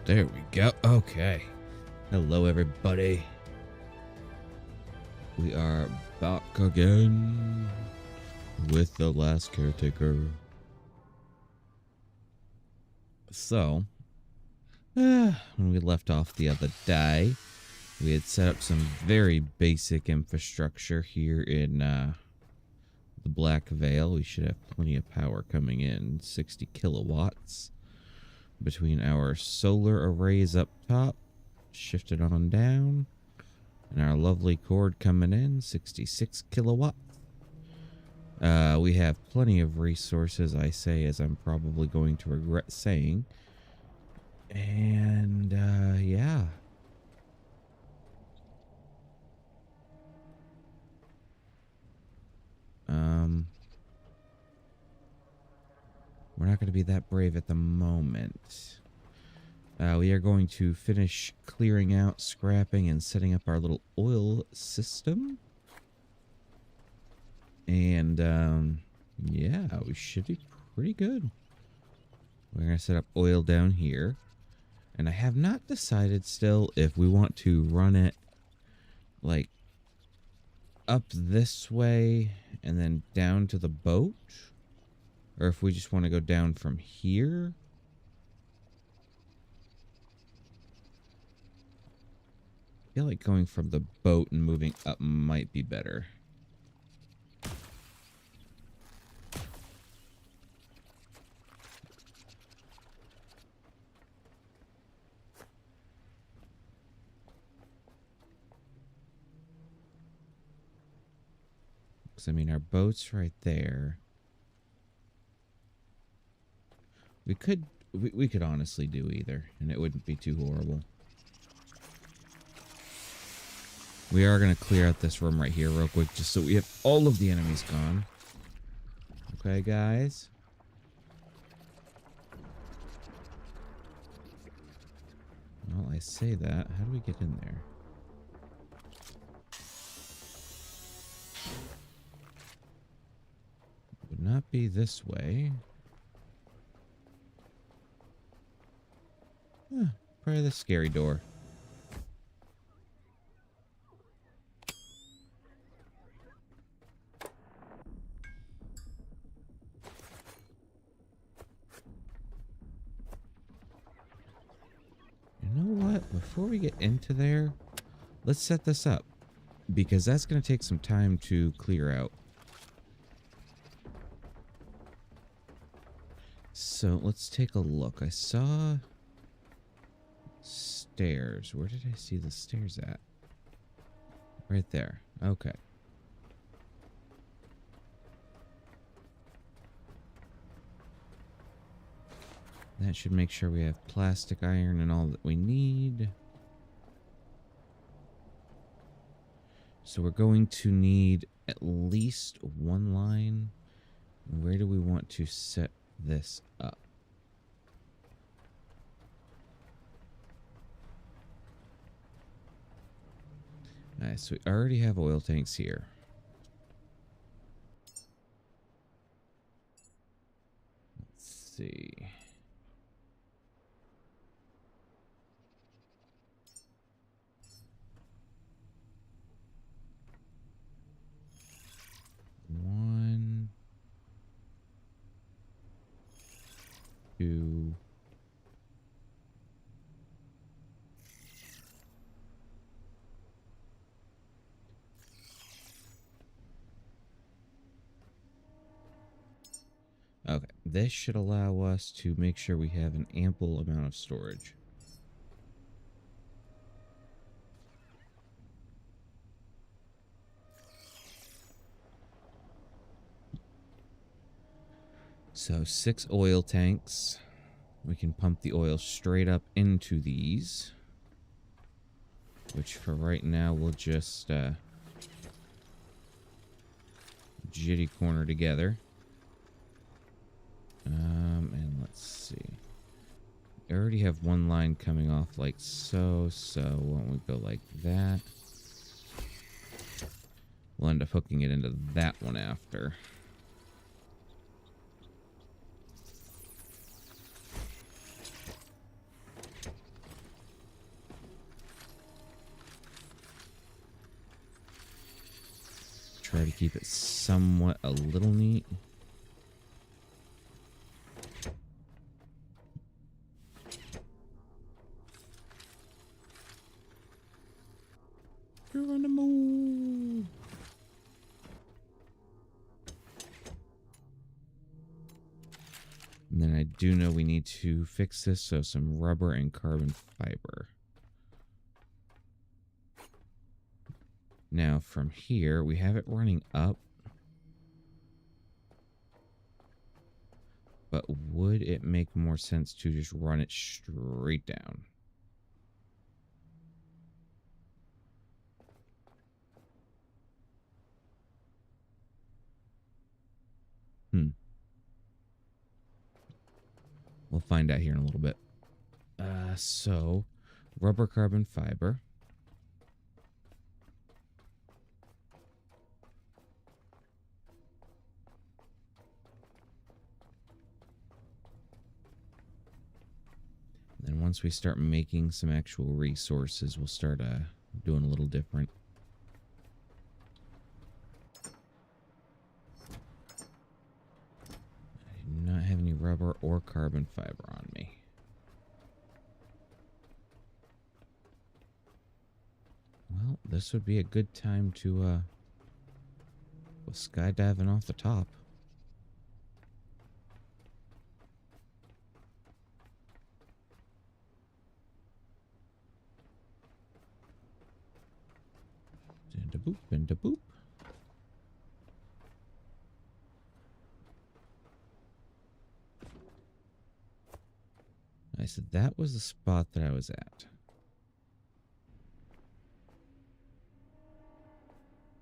There we go. Okay. Hello, everybody. We are back again with the last Caretaker. So, when we left off the other day, we had set up some very basic infrastructure here in the Black Veil. We should have plenty of power coming in, 60 kilowatts. Between our solar arrays up top, shifted on down, and our lovely cord coming in, 66 kilowatts. We have plenty of resources, I say, as I'm probably going to regret saying. And, yeah. We're not going to be that brave at the moment. We are going to finish clearing out, scrapping, and setting up our little oil system. And, yeah, we should be pretty good. We're going to set up oil down here. And I have not decided still if we want to run it, like, up this way and then down to the boat. Or if we just want to go down from here. I feel like going from the boat and moving up might be better. Because, I mean, our boat's right there. We could honestly do either, and it wouldn't be too horrible. We are going to clear out this room right here real quick, just so we have all of the enemies gone. Okay, guys? Well, I say that. How do we get in there? It would not be this way. Probably the scary door. You know what? Before we get into there, let's set this up. Because that's going to take some time to clear out. So let's take a look. I saw stairs. Where did I see the stairs at? Right there. Okay. That should make sure we have plastic iron and all that we need. So we're going to need at least one line. Where do we want to set this up? Alright, so we already have oil tanks here. Let's see. One, two, okay, this should allow us to make sure we have an ample amount of storage. So 6 oil tanks. We can pump the oil straight up into these. Which for right now we'll just jitty corner together. And let's see. I already have one line coming off like so, so why don't we go like that? We'll end up hooking it into that one after. try to keep it somewhat a little neat. You're on the move. And then I do know we need to fix this, so some rubber and carbon fiber. Now from here, we have it running up. But would it make more sense to just run it straight down? We'll find out here in a little bit. So, rubber carbon fiber. Then once we start making some actual resources, we'll start doing a little different. I do not have any rubber or carbon fiber on me. Well, this would be a good time to go skydiving off the top. And a boop, and a boop. I said that was the spot that I was at.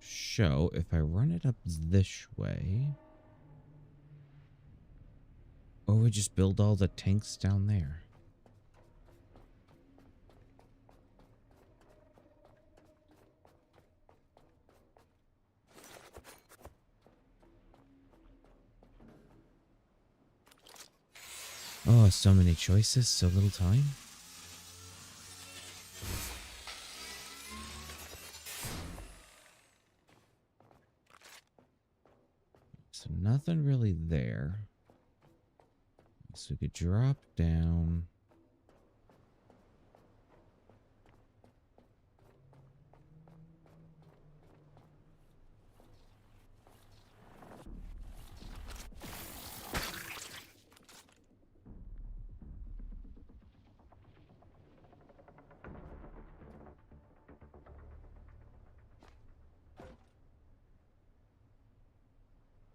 So, if I run it up this way... Or we just build all the tanks down there. Oh, so many choices, so little time. So nothing really there. So we could drop down.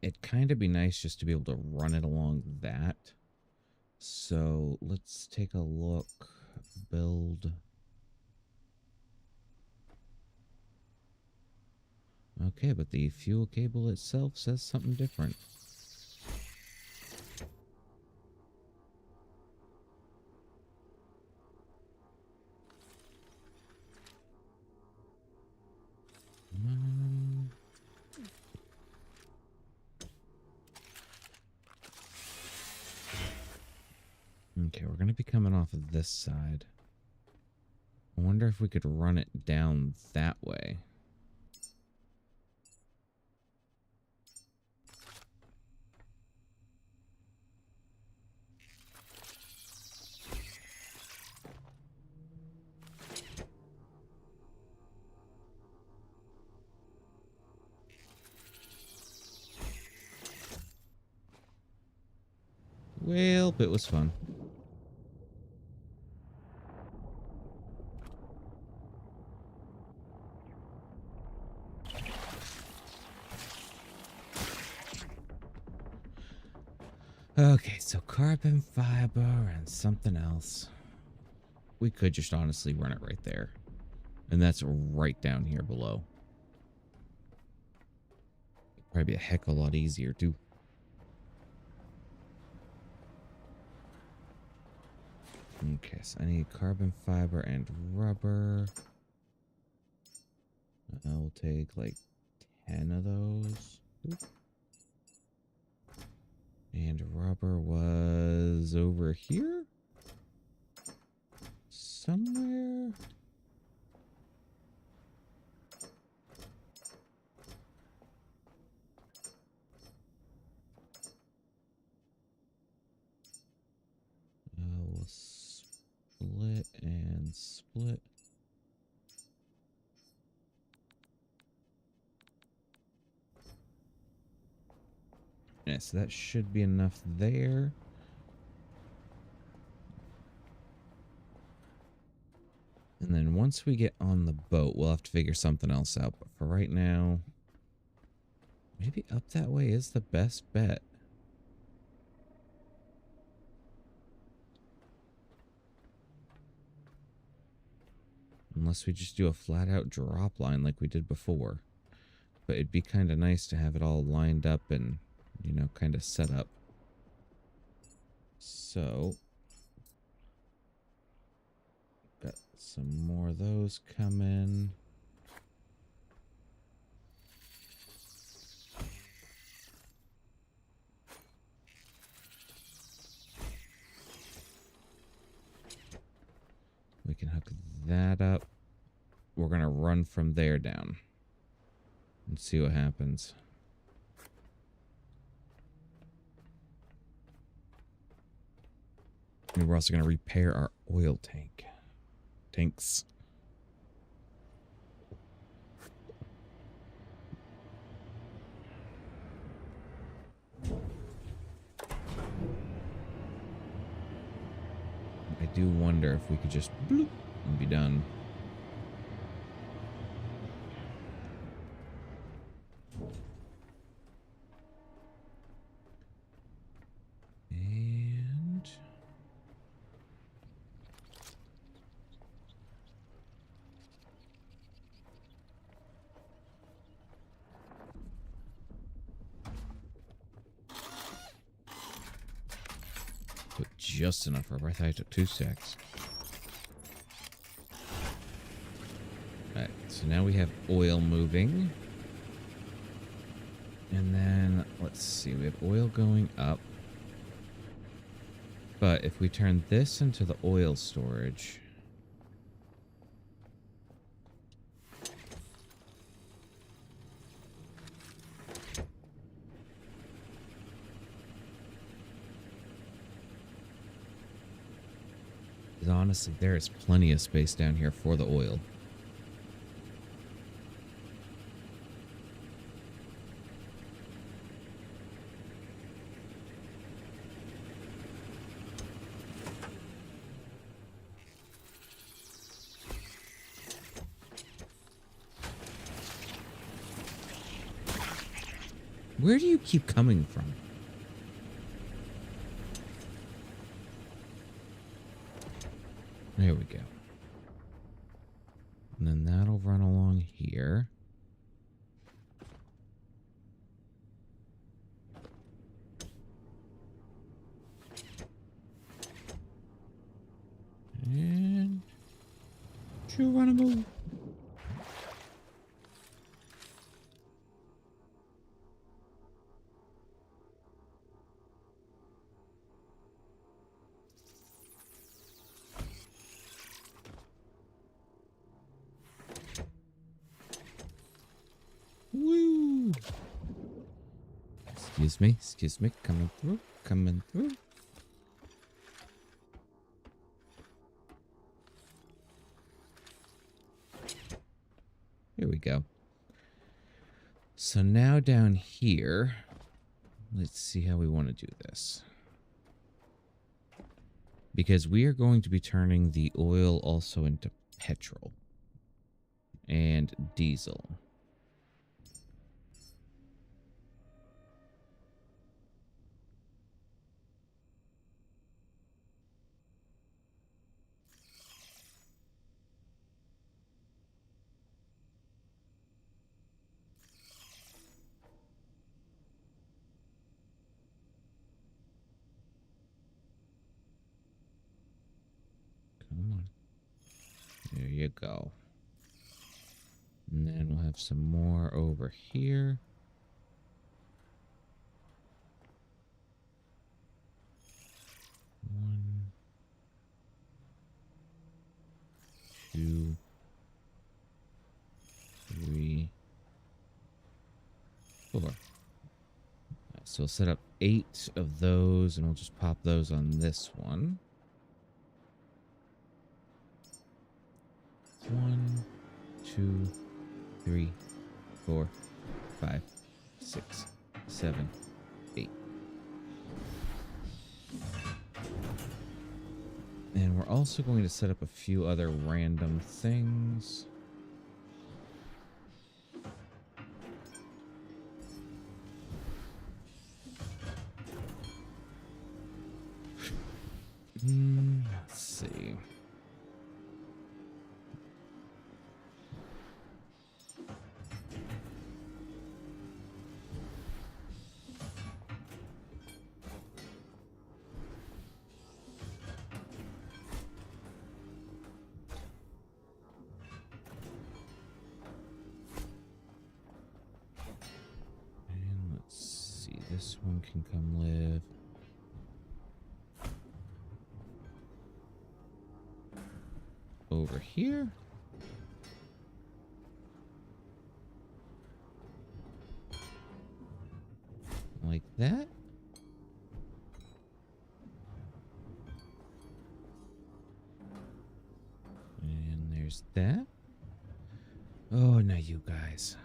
It'd kind of be nice just to be able to run it along that. So let's take a look. Build. Okay, but the fuel cable itself says something different. Okay, we're going to be coming off of this side. I wonder if we could run it down that way. Well, it was fun. Okay, so carbon fiber and something else. We could just honestly run it right there. And that's right down here below. It'd probably be a heck of a lot easier, too. Okay, so I need carbon fiber and rubber. I'll take like 10 of those. Oop. And rubber was over here? Somewhere? split and split. Yeah, so that should be enough there. And then once we get on the boat, we'll have to figure something else out. But for right now, maybe up that way is the best bet. Unless we just do a flat out drop line like we did before. But it'd be kind of nice to have it all lined up and, you know, kind of set up. So, got some more of those coming. We can hook that up. We're going to run from there down and see what happens. And we're also going to repair our oil tanks. I do wonder if we could just bloop and be done. And put just enough rubber. I thought I took 2 stacks. Alright, so now we have oil moving. And then, let's see, we have oil going up. But if we turn this into the oil storage... honestly, there is plenty of space down here for the oil. Where do you keep coming from? There we go. And then that'll run along here. And Geronimo. Woo! Excuse me, coming through. Here we go. So now down here, let's see how we want to do this. Because we are going to be turning the oil also into petrol and diesel. Come on. There you go. And then we'll have some more over here. One, two, three, four. Right, so we'll set up 8 of those, and we'll just pop those on this one. 1, 2, 3, 4, 5, 6, 7, 8. And we're also going to set up a few other random things. Let's see. And let's see. This one can come live. Over here. Like that. And there's that. Oh, now you guys.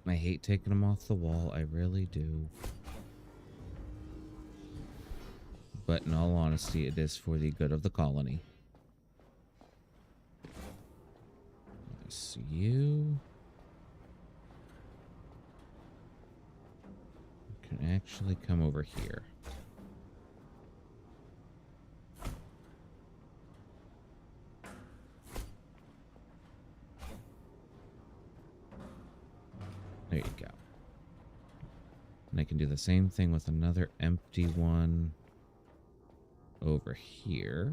I hate taking them off the wall. I really do. But in all honesty, it is for the good of the colony. Nice. You can actually come over here. There you go. And I can do the same thing with another empty one over here.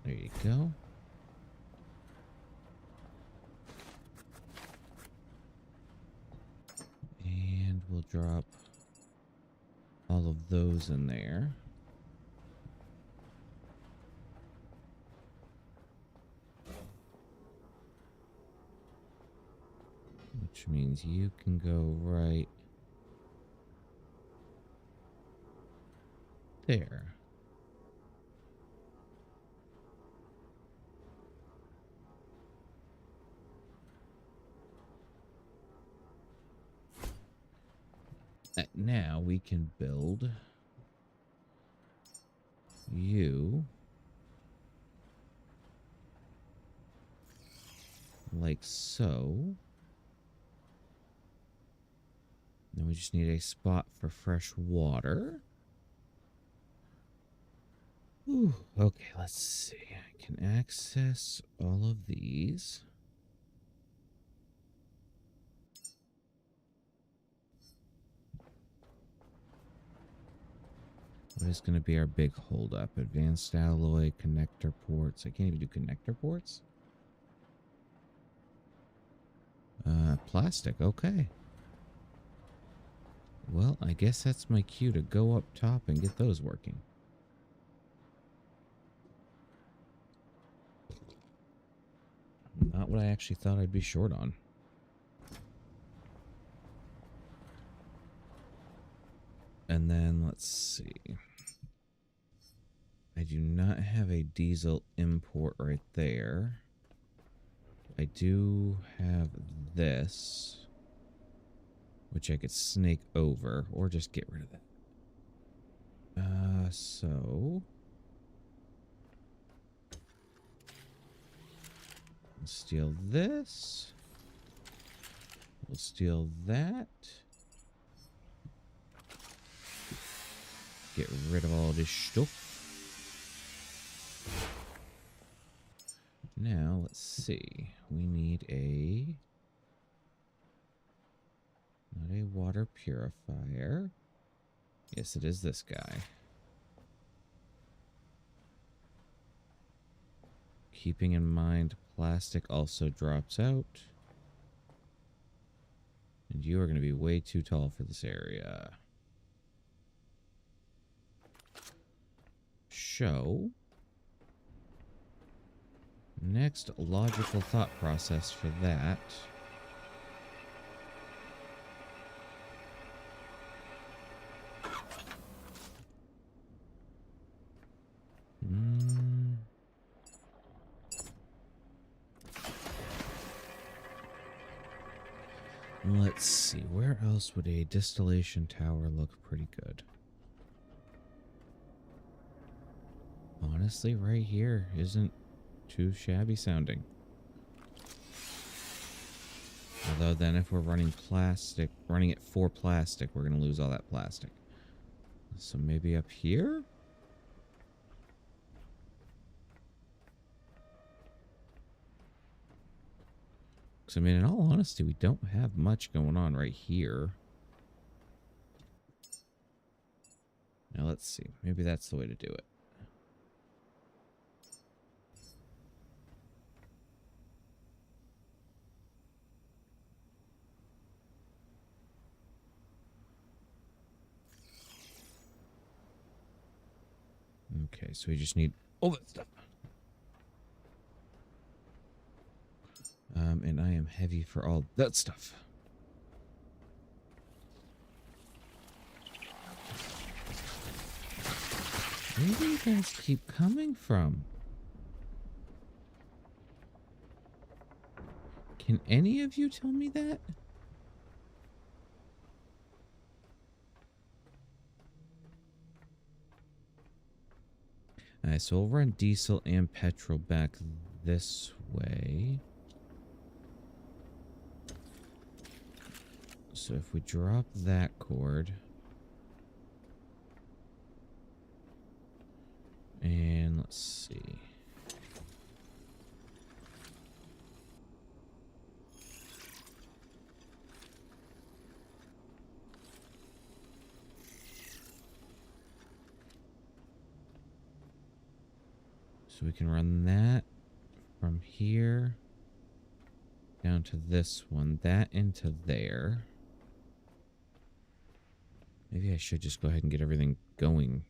There you go. And we'll drop all of those in there. Which means you can go right there. Now we can build you like so. Then we just need a spot for fresh water. Ooh, okay, let's see. I can access all of these. What is going to be our big holdup? Advanced alloy, connector ports. I can't even do connector ports. Plastic, okay. Well, I guess that's my cue to go up top and get those working. Not what I actually thought I'd be short on. And then, let's see. I do not have a diesel import right there. I do have this, which I could snake over or just get rid of that. So we'll steal this. We'll steal that. Get rid of all this stuff. Now, let's see. We need not a water purifier. Yes, it is this guy. keeping in mind plastic also drops out. And you are going to be way too tall for this area. So, next logical thought process for that. Let's see, where else would a distillation tower look pretty good? Honestly, right here isn't too shabby sounding. Although then if we're running it for plastic, we're going to lose all that plastic. So maybe up here? Because, I mean, in all honesty, we don't have much going on right here. Now, let's see. Maybe that's the way to do it. Okay, so we just need all that stuff. And I am heavy for all that stuff. Where do you guys keep coming from? Can any of you tell me that? Alright, so we'll run diesel and petrol back this way. So if we drop that cord, and let's see. So we can run that from here down to this one, that into there. Maybe I should just go ahead and get everything going.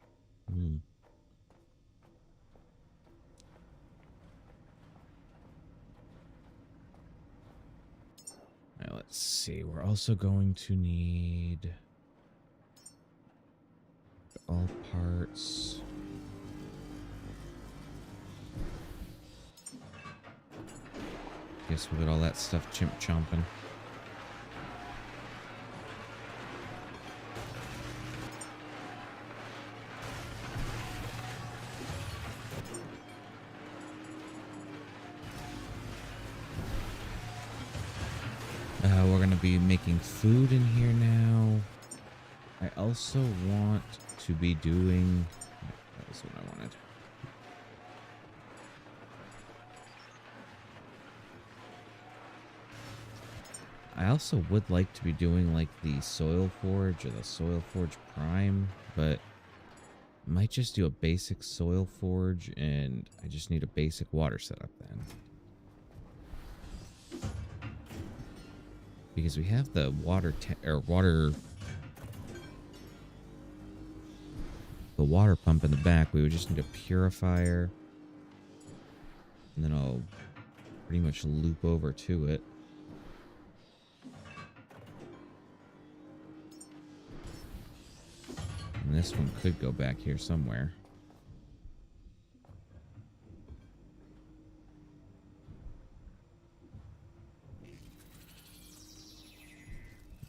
Now let's see. We're also going to need all parts. Guess we'll get all that stuff chimp chomping. We're going to be making food in here now. I also want to be doing... That was what I wanted. I also would like to be doing like the Soil Forge or the Soil Forge Prime, but I might just do a basic Soil Forge and I just need a basic water setup then. Because we have the water pump in the back. We would just need a purifier. And then I'll pretty much loop over to it. And this one could go back here somewhere.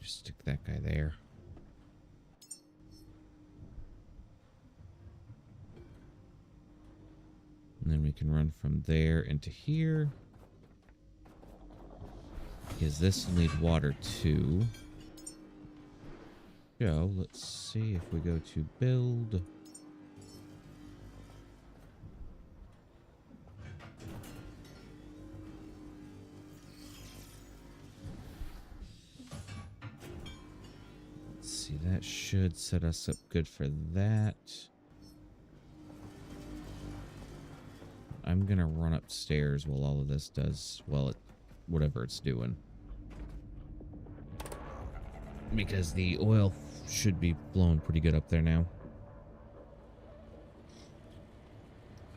Just stick that guy there. And then we can run from there into here. Because this will need water too. So let's see if we go to build. Let's see, that should set us up good for that. I'm gonna run upstairs while all of this does, well, whatever it's doing. Because the oil should be flowing pretty good up there now.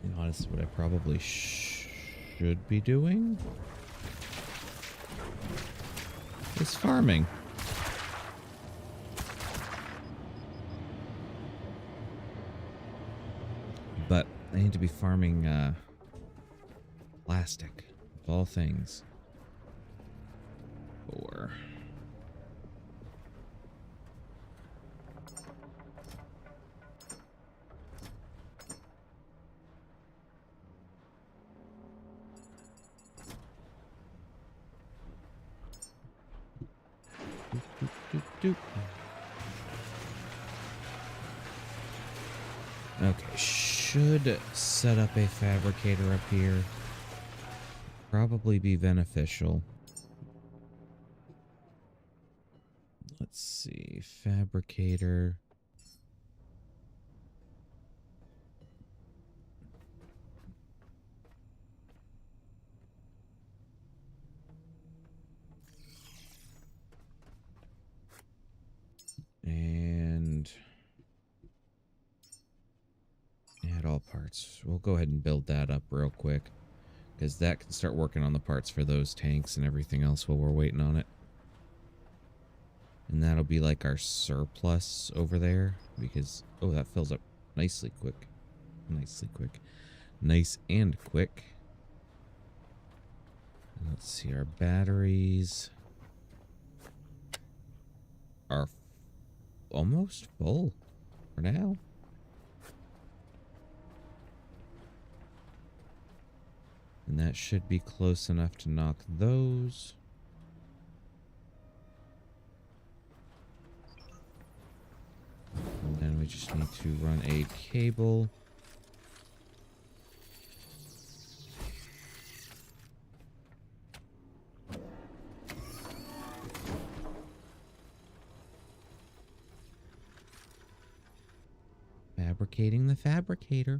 And honestly, what I probably should be doing is farming. But I need to be farming plastic, of all things. Or okay, should set up a fabricator up here. Probably be beneficial. Let's see, fabricator. And add all parts. We'll go ahead and build that up real quick, because that can start working on the parts for those tanks and everything else while we're waiting on it. And that'll be like our surplus over there, because, oh, that fills up nicely quick. Nicely quick. Nice and quick. And let's see, our batteries are almost full for now. And that should be close enough to knock those. And then we just need to run a cable. Fabricating the fabricator.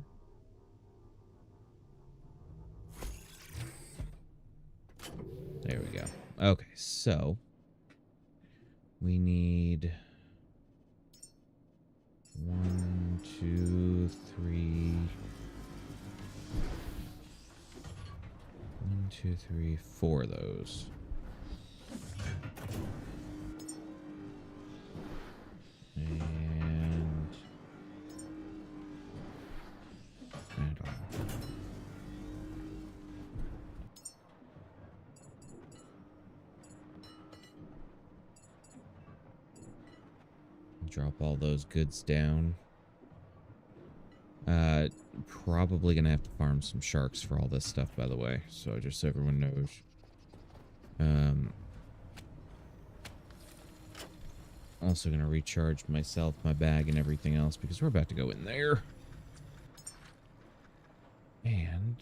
There we go. Okay, so we need 1, 2, 3. 1, 2, 3, 4 of those. And all. Drop all those goods down. Probably gonna have to farm some sharks for all this stuff, by the way, so just so everyone knows. Also gonna recharge myself, my bag, and everything else, because we're about to go in there. And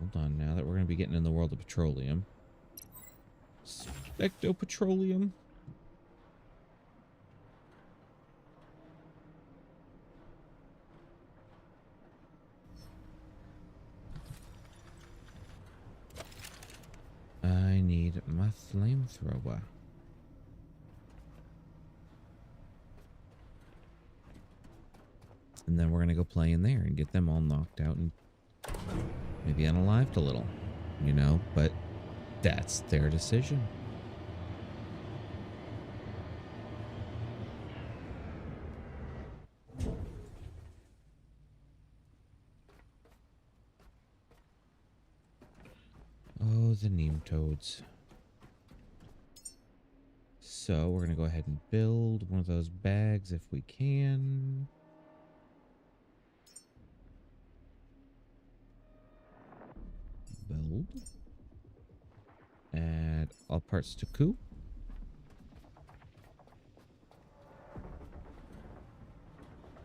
hold on, now that we're gonna be getting in the world of petroleum. Specto-petroleum. I need my flamethrower. And then we're going to go play in there and get them all knocked out and maybe unalived a little, you know, but that's their decision. Oh, the neem toads. So we're going to go ahead and build one of those bags if we can. Build. Add all parts to coup.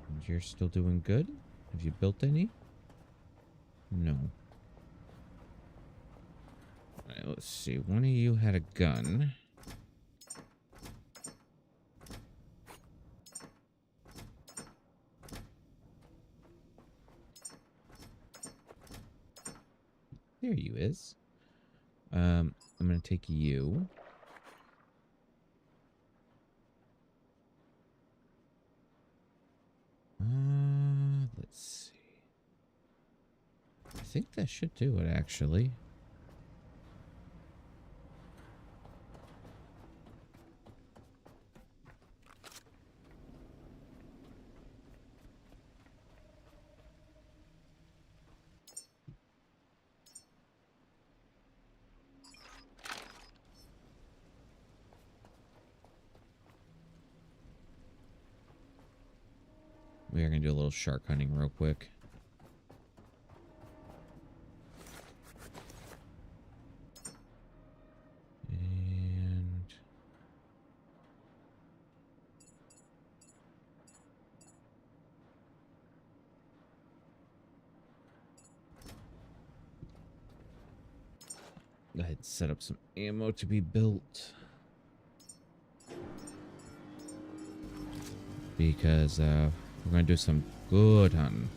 And you're still doing good? Have you built any? No. Alright, let's see. One of you had a gun. There you is. I'm gonna take you. Let's see. I think that should do it, actually. We are gonna do a little shark hunting real quick. And go ahead and set up some ammo to be built. Because we're gonna do some good hunting.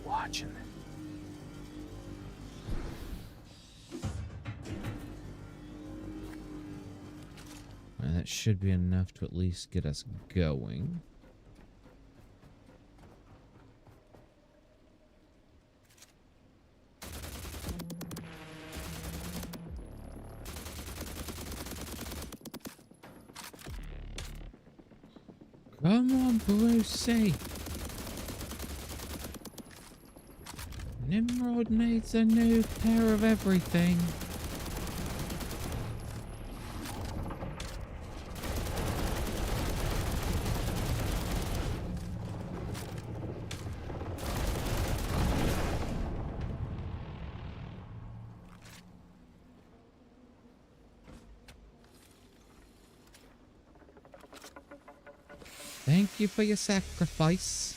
Watching it. And that should be enough to at least get us going. Come on, Brucey. Nimrod needs a new pair of everything. Thank you for your sacrifice.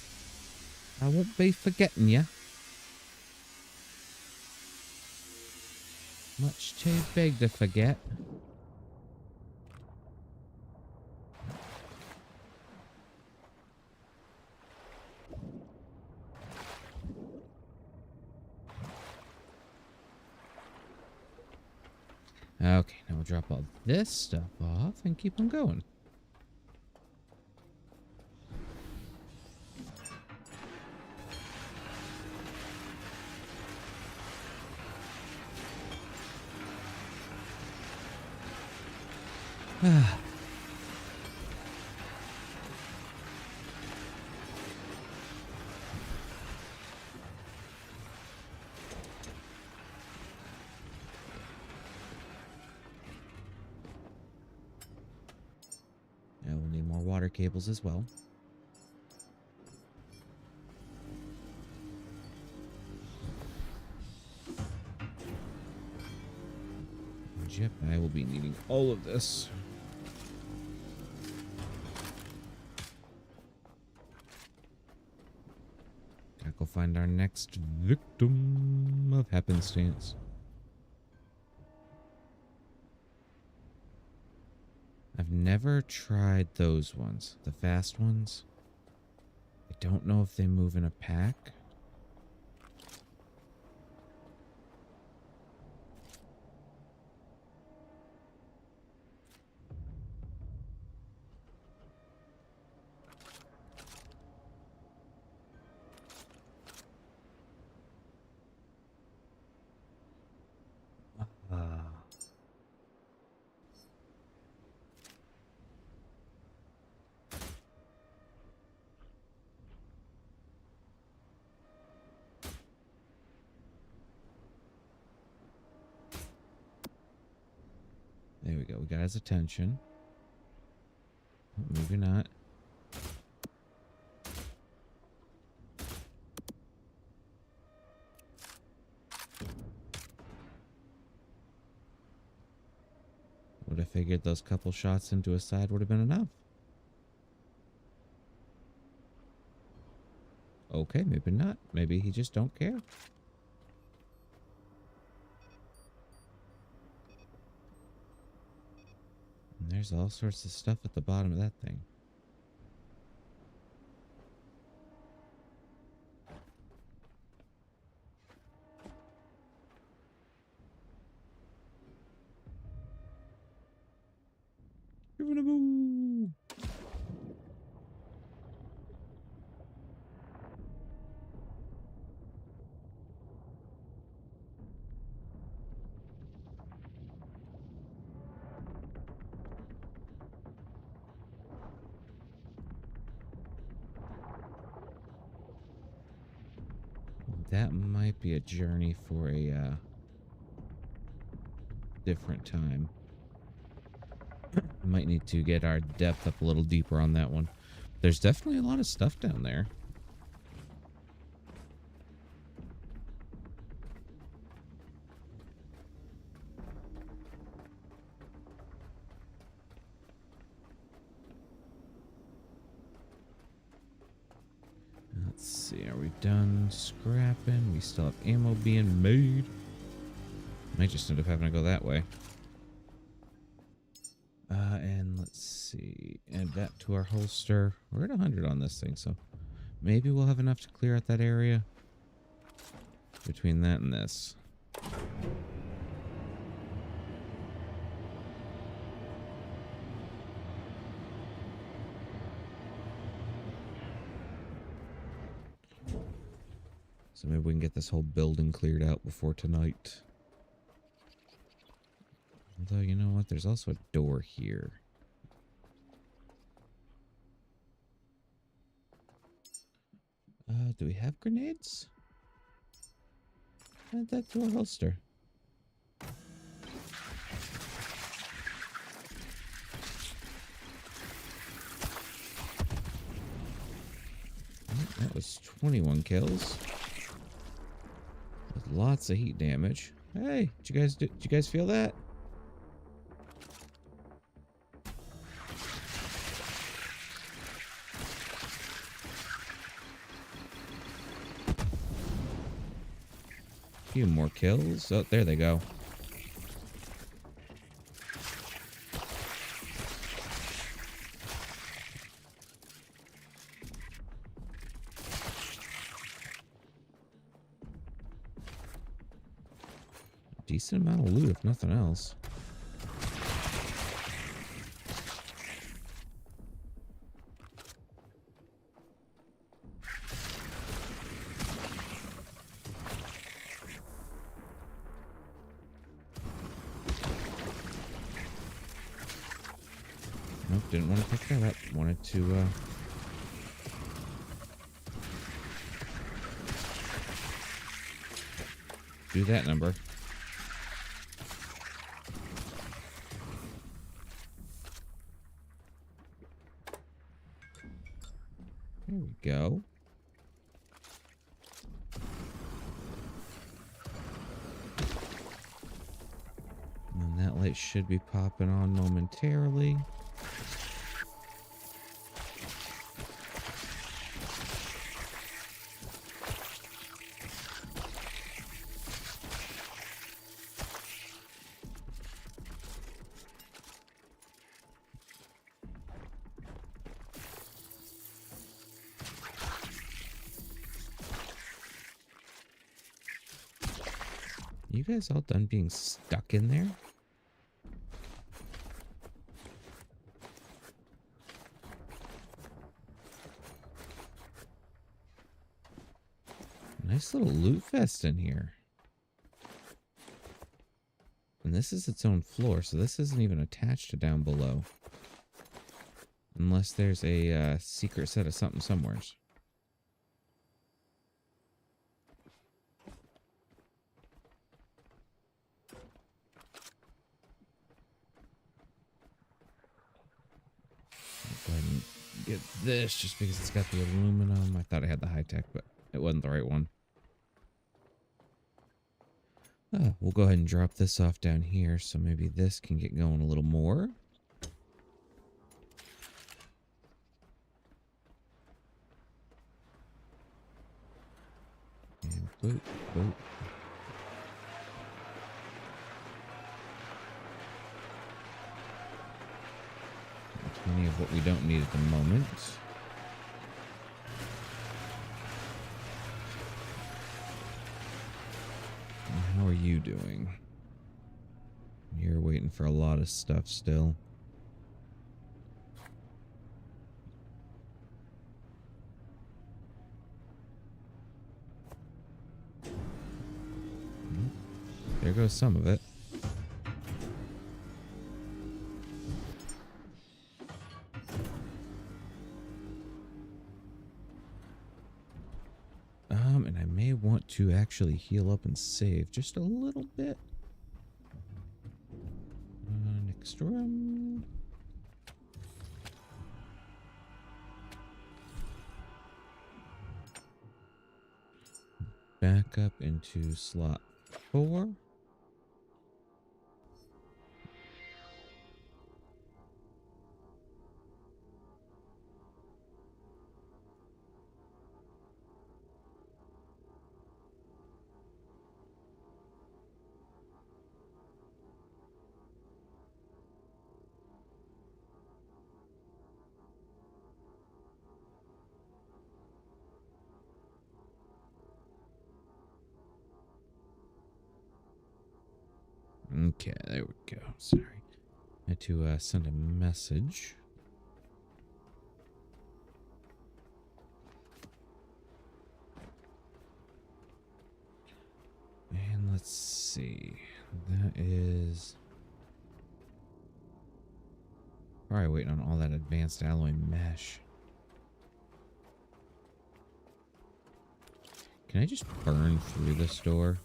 I won't be forgetting you. Much too big to forget. Okay, now we'll drop all this stuff off and keep on going. Ah. Now we'll need more water cables as well. And yep, I will be needing all of this. Gotta go find our next victim of happenstance. I've never tried those ones, the fast ones. I don't know if they move in a pack. There we go. We got his attention. Maybe not. Would have figured those couple shots into his side would have been enough. Okay, maybe not. Maybe he just don't care. And there's all sorts of stuff at the bottom of that thing. that might be a journey for a different time. We might need to get our depth up a little deeper on that one. There's definitely a lot of stuff down there. Let's see, are we done scrapping? We still have ammo being made. Might just end up having to go that way. And let's see, add that to our holster. We're at 100 on this thing, so maybe we'll have enough to clear out that area between that and this. So maybe we can get this whole building cleared out before tonight. Although, you know what? There's also a door here. Do we have grenades? Add that to our holster. That was 21 kills. With lots of heat damage. Hey, did you guys feel that? Few more kills. Oh, there they go. Decent amount of loot, if nothing else. Nope, didn't want to pick that up. Wanted to, do that number. There we go. And that light should be popping on momentarily. You guys all done being stuck in there? Nice little loot fest in here. And this is its own floor, so this isn't even attached to down below. Unless there's a secret set of something somewheres. Go ahead and get this just because it's got the aluminum. I thought I had the high tech, but it wasn't the right one. We'll go ahead and drop this off down here so maybe this can get going a little more. And boop, boop. Plenty of what we don't need at the moment. And how are you doing? You're waiting for a lot of stuff still. There goes some of it. And I may want to actually heal up and save just a little bit. Next room. Back up into slot 4. Okay, there we go. Sorry. I had to send a message. And let's see. That is... Probably waiting on all that advanced alloy mesh. Can I just burn through this door?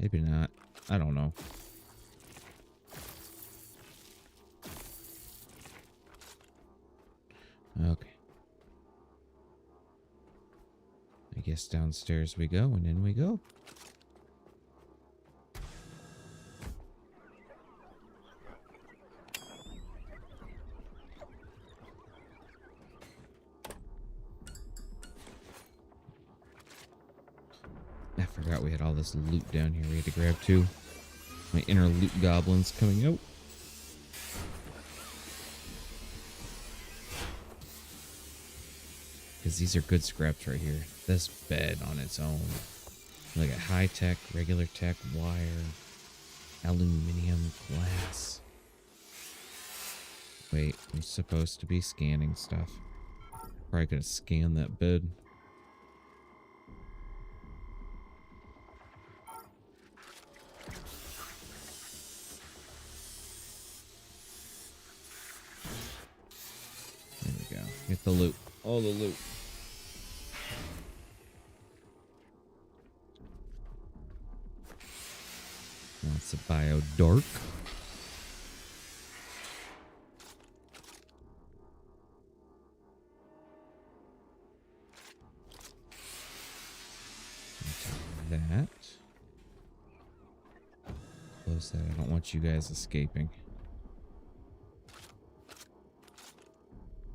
Maybe not. I don't know. Okay. I guess downstairs we go, and in we go. I forgot we had all this loot down here we had to grab too. My inner loot goblin's coming out. Because these are good scraps right here. This bed on its own. Like a high tech, regular tech, wire, aluminum, glass. Wait, I'm supposed to be scanning stuff. Probably gonna scan that bed. There we go. Get the loot. All the loot. Lots of bio dark. That. Close that. I don't want you guys escaping.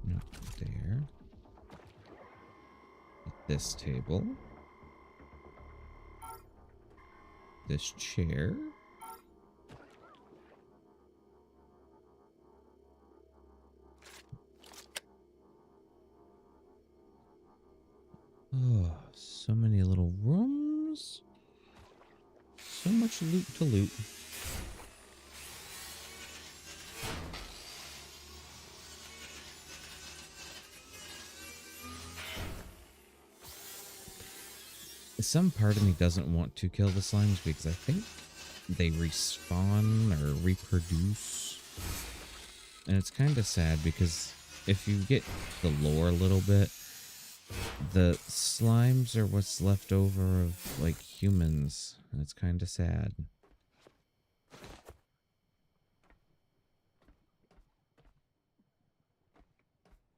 Not there. At this table. This chair. Oh, so many little rooms. So much loot to loot. Some part of me doesn't want to kill the slimes because I think they respawn or reproduce. And it's kind of sad because if you get the lore a little bit, the slimes are what's left over of, like, humans. And it's kind of sad.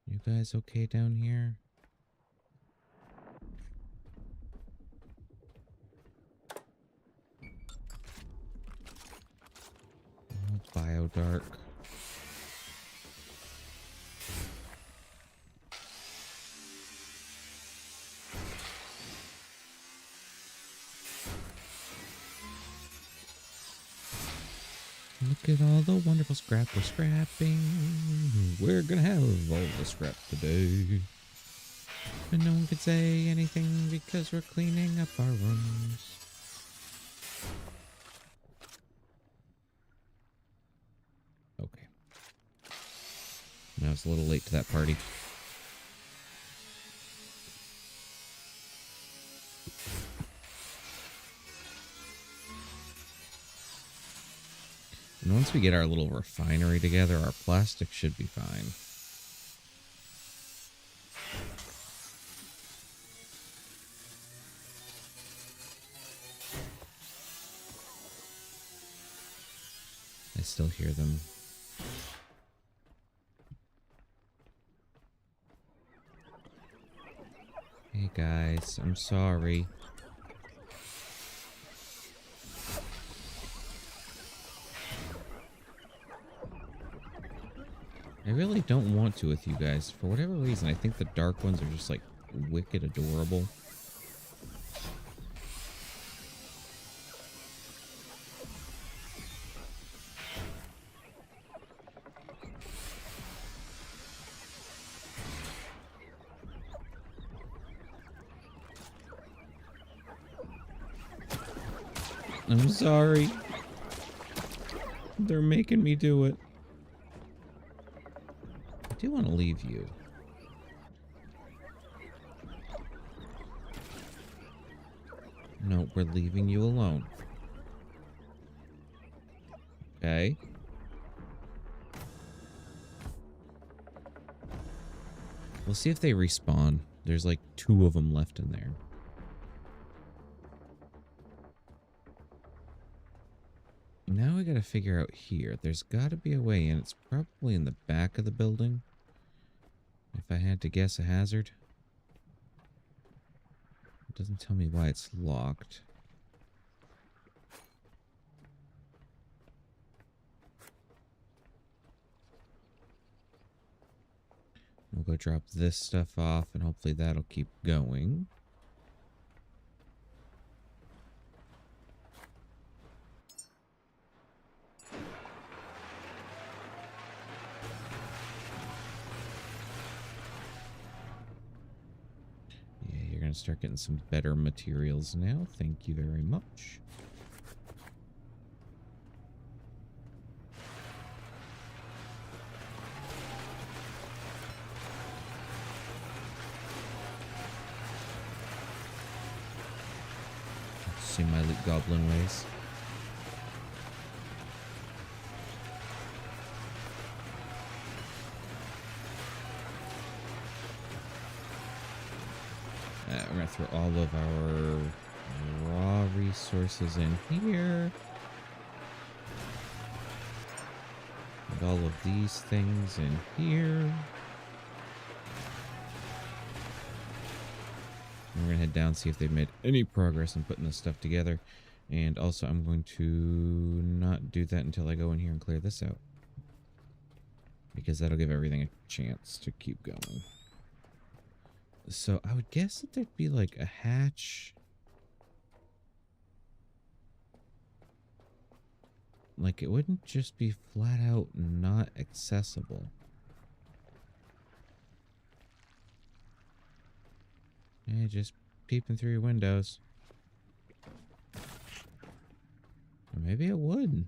You guys okay down here? Oh, Biodark. Look at all the wonderful scrap we're scrapping. We're gonna have all the scrap today. And no one could say anything because we're cleaning up our rooms. Okay. I was a little late to that party. And once we get our little refinery together, our plastic should be fine. I still hear them. Hey guys, I'm sorry. I really don't want to with you guys. For whatever reason, I think the dark ones are just like wicked adorable. I'm sorry. They're making me do it. I do want to leave you. No, we're leaving you alone. Okay. We'll see if they respawn. There's like 2 of them left in there. Now we gotta figure out here. There's gotta be a way in. It's probably in the back of the building. If I had to guess a hazard. It doesn't tell me why it's locked. We'll go drop this stuff off and hopefully that'll keep going. Gonna start getting some better materials now. Thank you very much. See my goblin ways. We're going to throw all of our raw resources in here. And all of these things in here. And we're going to head down, see if they've made any progress in putting this stuff together. And also, I'm going to not do that until I go in here and clear this out. Because that'll give everything a chance to keep going. So I would guess that there'd be like a hatch. Like it wouldn't just be flat out not accessible. Yeah, just peeping through your windows. Or maybe it would.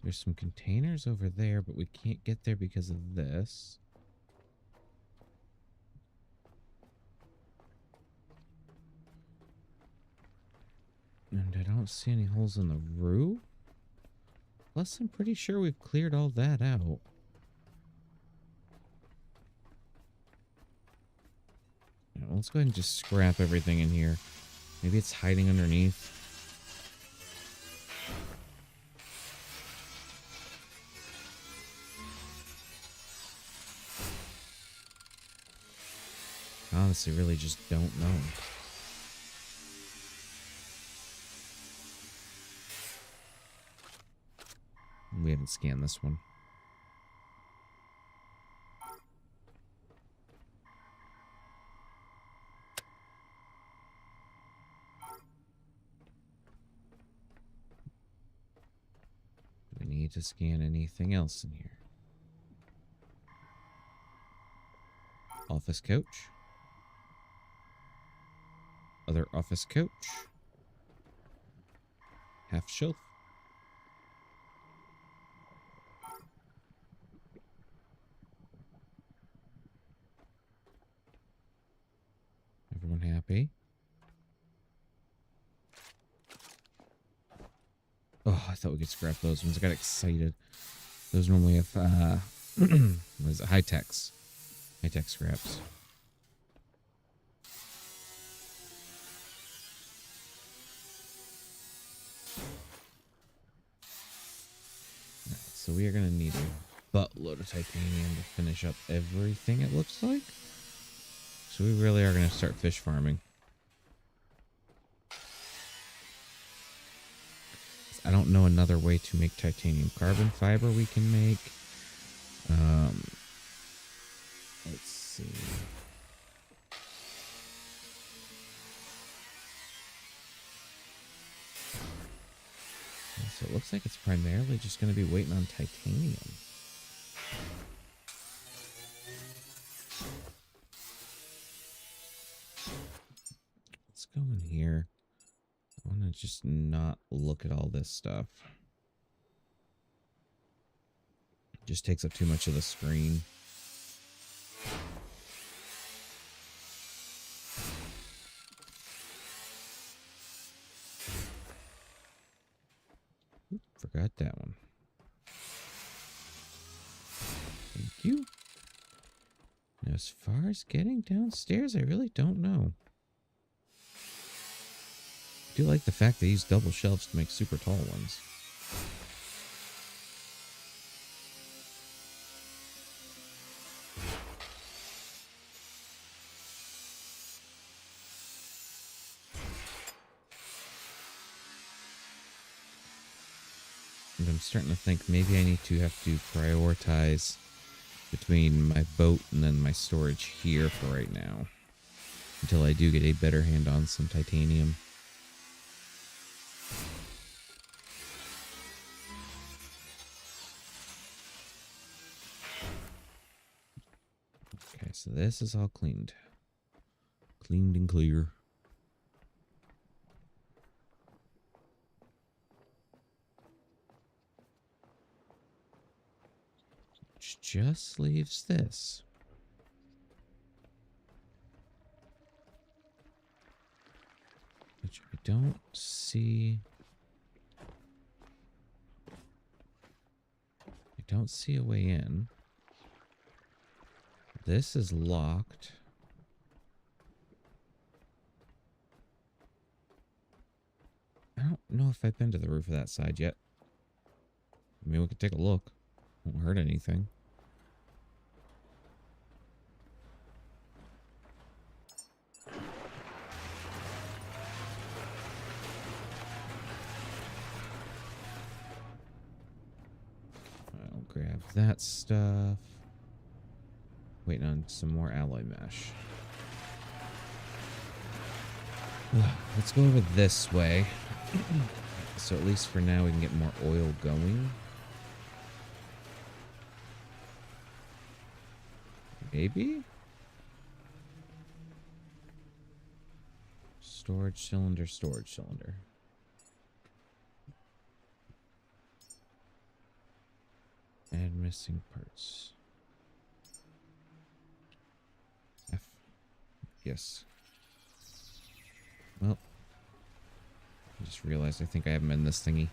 There's some containers over there, but we can't get there because of this. And I don't see any holes in the roof. Plus, I'm pretty sure we've cleared all that out. Yeah, let's go ahead and just scrap everything in here. Maybe it's hiding underneath. Honestly, really just don't know. We haven't scanned this one. Do we need to scan anything else in here? Office coach. Other office coach. Half shelf. I thought we could scrap those ones. I got excited. Those normally have, what is it? High-techs. High-tech scraps. Alright, so we are going to need a buttload of titanium to finish up everything, it looks like. So we really are going to start fish farming. I don't know another way to make titanium carbon fiber we can make. Let's see. So it looks like it's primarily just going to be waiting on titanium. Let's go in here. I want to just not look at all this stuff. It just takes up too much of the screen. Oop, forgot that one. Thank you. Now, as far as getting downstairs, I really don't know. I do like the fact they use double shelves to make super tall ones. And I'm starting to think maybe I need to have to prioritize between my boat and then my storage here for right now. Until I do get a better hand on some titanium. Okay, so this is all cleaned. Cleaned and clear. Which just leaves this. Which I don't see. I don't see a way in. This is locked. I don't know if I've been to the roof of that side yet. I mean, we could take a look. Won't hurt anything. I'll grab that stuff. Waiting on some more alloy mesh. Let's go over this way. So at least for now we can get more oil going. Maybe? Storage cylinder, storage cylinder. Add missing parts. F. Yes. Well, I just realized I think I have them in this thingy.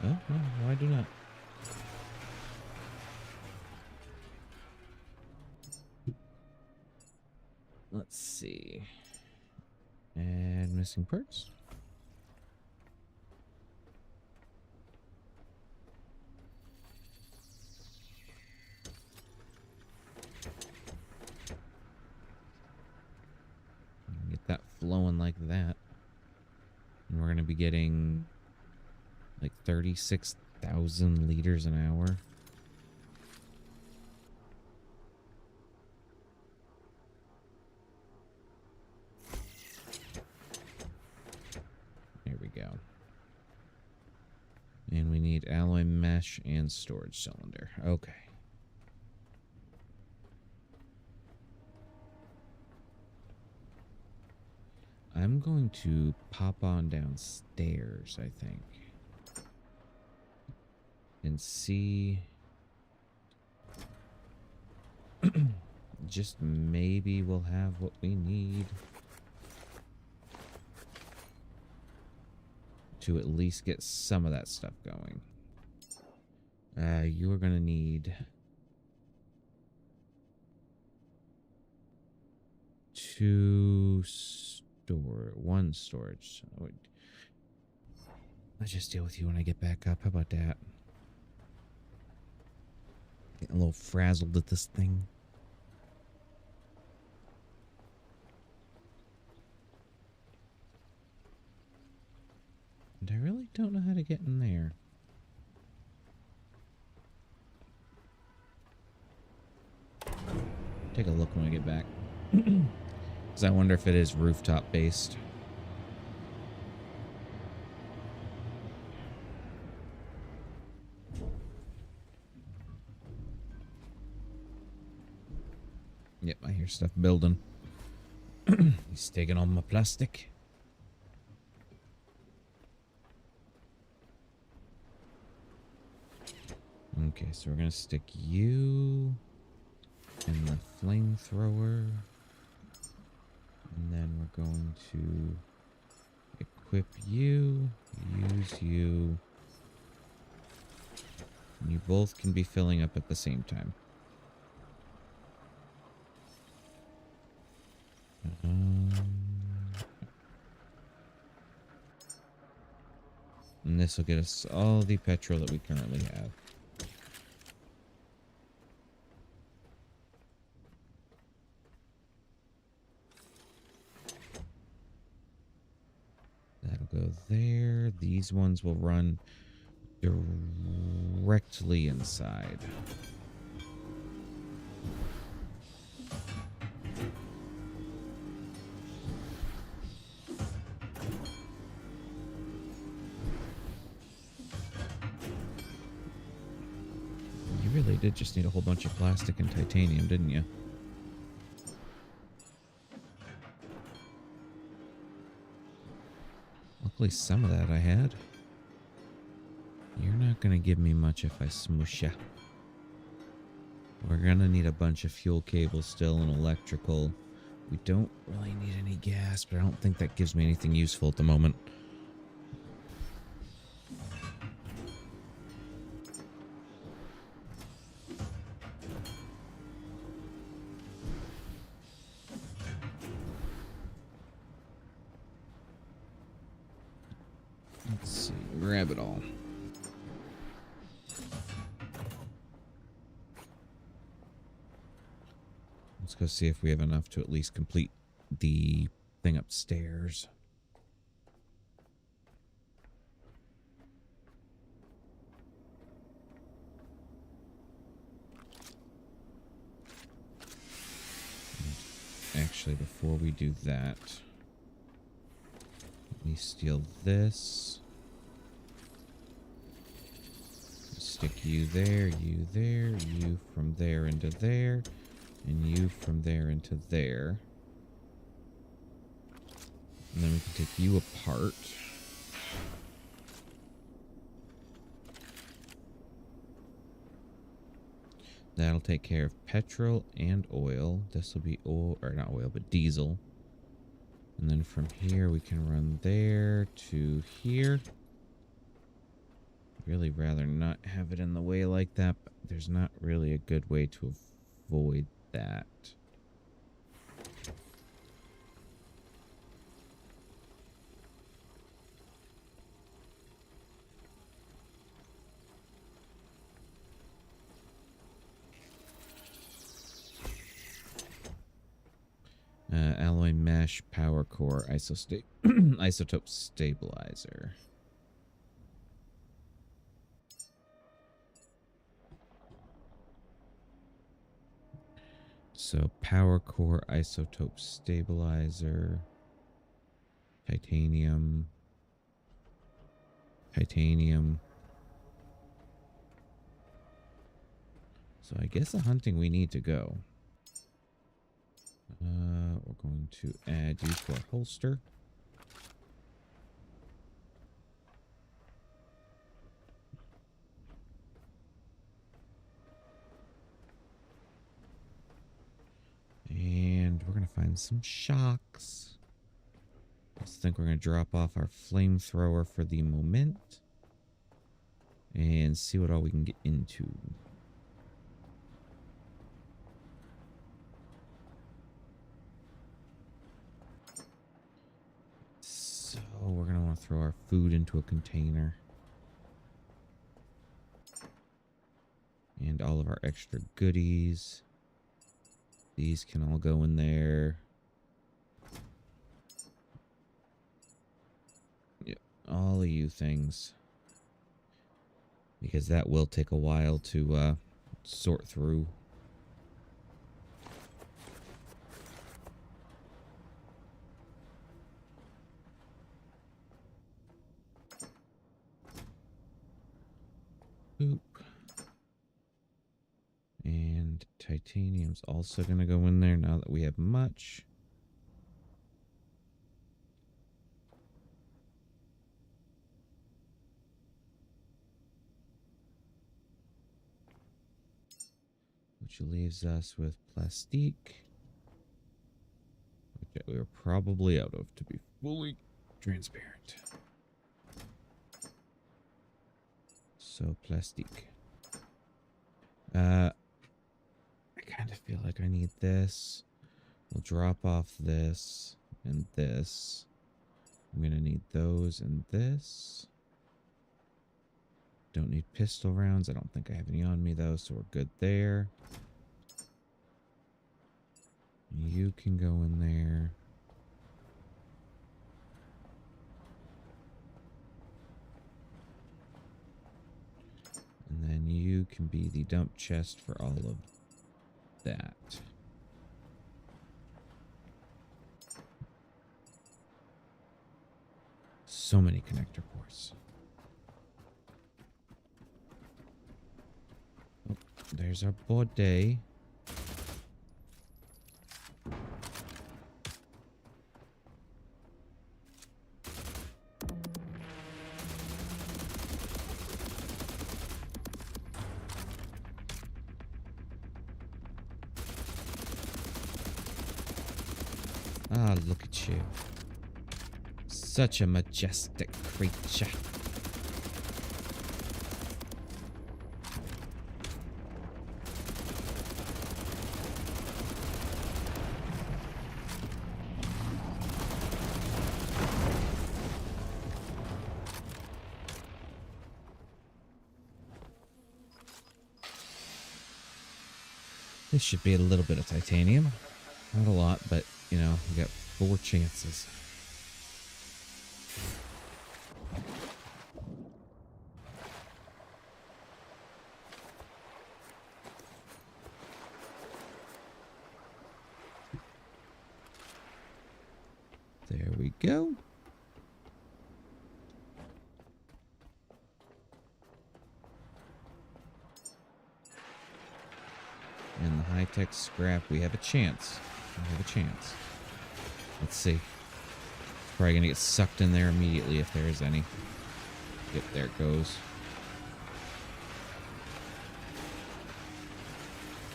Oh, no, why do not? Let's see. Add missing parts. Get that flowing like that. And we're going to be getting like 36,000 liters an hour. There we go. And we need alloy mesh and storage cylinder. Okay. I'm going to pop on downstairs, I think. And see... just maybe we'll have what we need. to at least get some of that stuff going. You are going to need 1 storage. Let's just deal with you when I get back up. How about that? Getting a little frazzled at this thing. And I really don't know how to get in there. Take a look when I get back. Because I wonder if it is rooftop based. Yep, I hear stuff building. He's taking on my plastic. Okay, so we're going to stick you in the flamethrower. And then we're going to equip you, use you. And you both can be filling up at the same time. And this will get us all the petrol that we currently have. That'll go there. These ones will run directly inside. You really did just need a whole bunch of plastic and titanium, didn't you? Luckily, some of that I had. You're not going to give me much if I smoosh ya. We're going to need a bunch of fuel cables still and electrical. We don't really need any gas, but I don't think that gives me anything useful at the moment. Let's see, grab it all. Let's go see if we have enough to at least complete the thing upstairs. Actually, before we do that, let me steal this. Stick you there, you from there into there, and you from there into there. And then we can take you apart. That'll take care of petrol and oil. This will be oil, or not oil, but diesel. And then from here we can run there to here. Really rather not have it in the way like that, but there's not really a good way to avoid that. Alloy mesh power core isotope stabilizer. So power core isotope stabilizer, titanium. So I guess the hunting we need to go. We're going to add you to our holster. And we're going to find some shocks. I think we're going to drop off our flamethrower for the moment. And see what all we can get into. So we're going to want to throw our food into a container. And all of our extra goodies. These can all go in there. Yep, all of you things. Because that will take a while to sort through. Boop. And titanium's also going to go in there now that we have much. Which leaves us with plastique. Which we are probably out of, to be fully transparent. So, plastique. I kind of feel like I need this. We'll drop off this and this. I'm going to need those and this. Don't need pistol rounds. I don't think I have any on me, though, so we're good there. You can go in there. And then you can be the dump chest for all of that. So many connector ports. Oh, there's our body. Ah, look at you. Such a majestic creature. This should be a little bit of titanium. Not a lot, but, you know, we got 4 chances. There we go. And the high-tech scrap, we have a chance. We have a chance. Let's see. Probably gonna get sucked in there immediately if there is any. Yep, there it goes.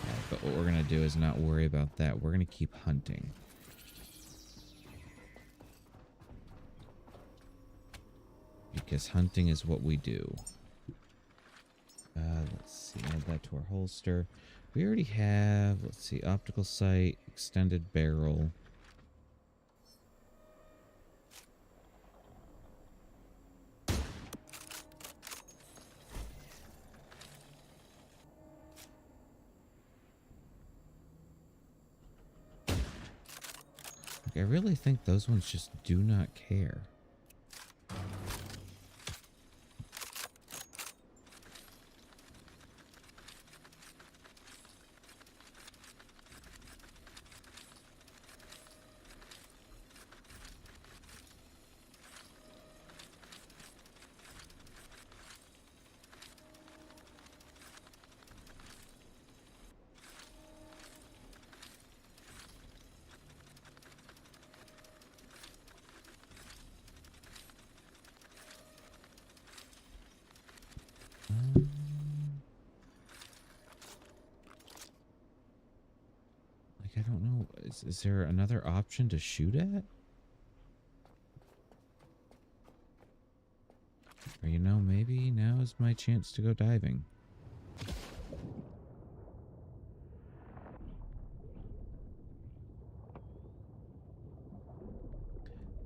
Alright, but what we're gonna do is not worry about that. We're gonna keep hunting. Because hunting is what we do. Let's see, add that to our holster. We already have, let's see, optical sight, extended barrel. Like, I really think those ones just do not care. Like, I don't know. Is there another option to shoot at? you know, maybe now is my chance to go diving.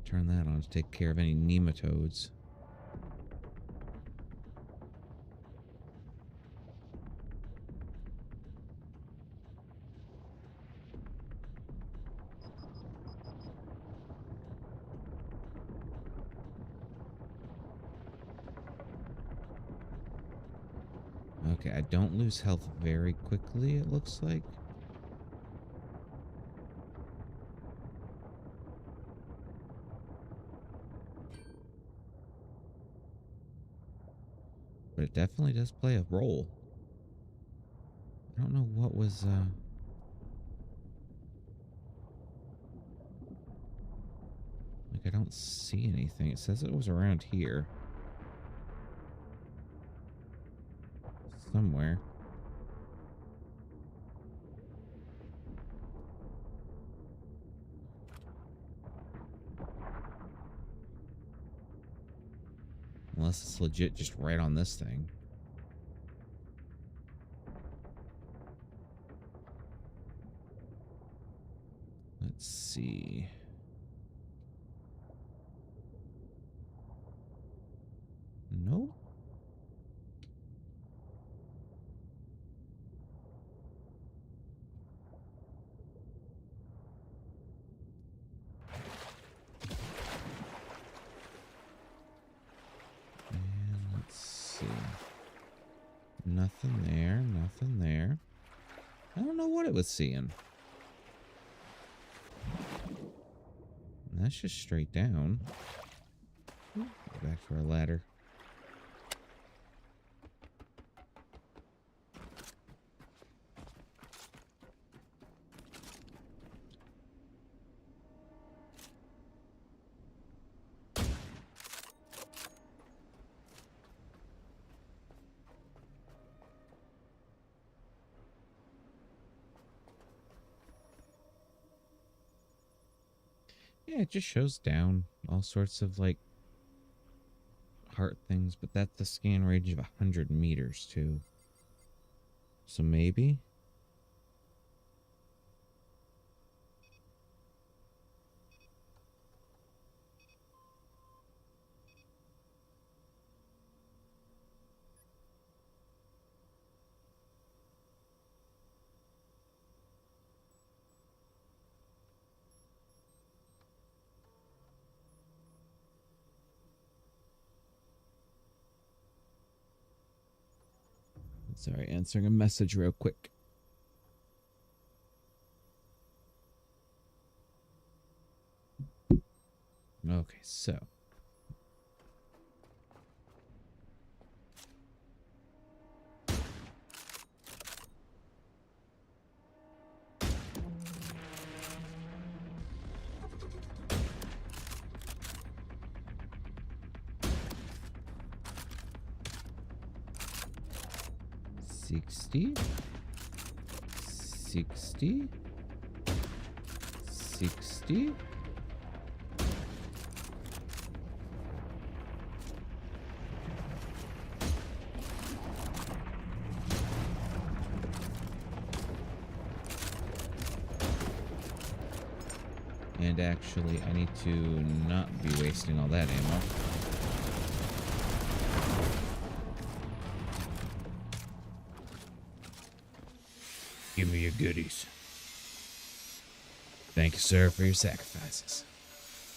Turn that on to take care of any nematodes. Okay, I don't lose health very quickly, it looks like. But it definitely does play a role. I don't know what was, like, I don't see anything. It says it was around here. Somewhere. Unless it's legit just right on this thing. Let's see. Nope. And let's see. Nothing there, nothing there. I don't know what it was seeing. And that's just straight down. Go back to our ladder. Yeah, it just shows down all sorts of, like, heart things, but that's the scan range of 100 meters, too. So maybe? Sorry, answering a message real quick. Okay, so. $60. And actually, I need to not be wasting all that ammo. Give me your goodies. Thank you, sir, for your sacrifices.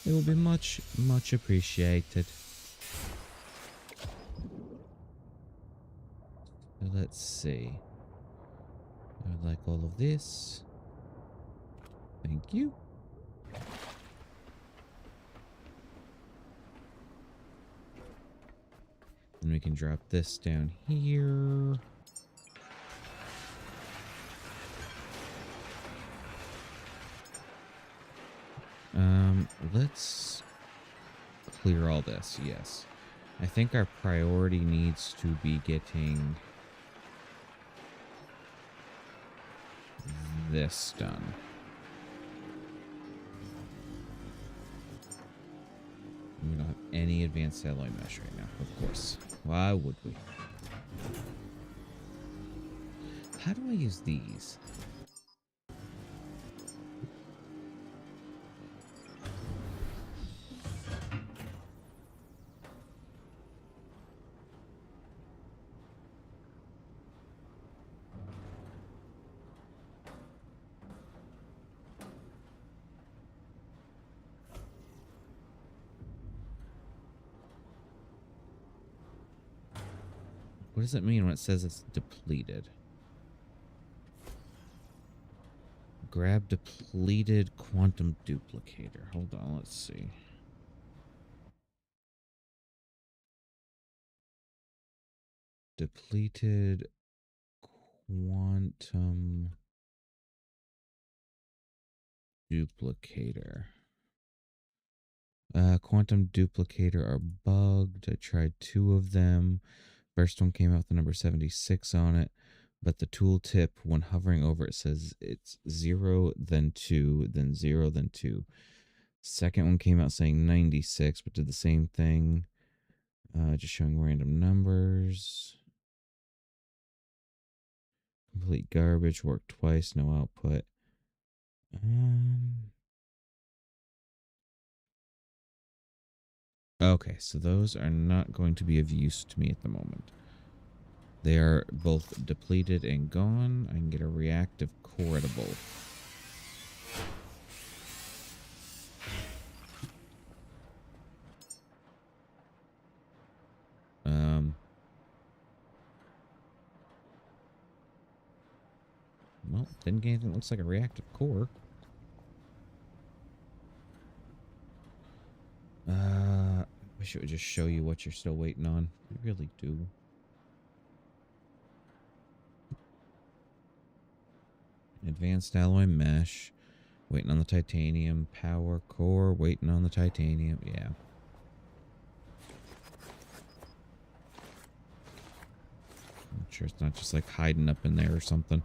It will be much, much appreciated. So let's see. I would like all of this. Thank you. And we can drop this down here. Let's clear all this, yes. I think our priority needs to be getting this done. We don't have any advanced alloy mesh right now. Of course. Why would we? How do I use these? What does it mean when it says it's depleted? Grab depleted quantum duplicator. Hold on, let's see. Depleted quantum duplicator. Quantum duplicator are bugged. I tried 2 of them. First one came out with the number 76 on it, but the tooltip, when hovering over it, says it's 0, then 2, then 0, then 2. Second one came out saying 96, but did the same thing. Just showing random numbers. Complete garbage. Worked twice. No output. Okay, so those are not going to be of use to me at the moment. They are both depleted and gone. I can get a reactive core at a both. Well, didn't get anything that looks like a reactive core. I wish it would just show you what you're still waiting on. I really do. Advanced alloy mesh. Waiting on the titanium. Power core. Waiting on the titanium. Yeah. I'm sure it's not just like hiding up in there or something.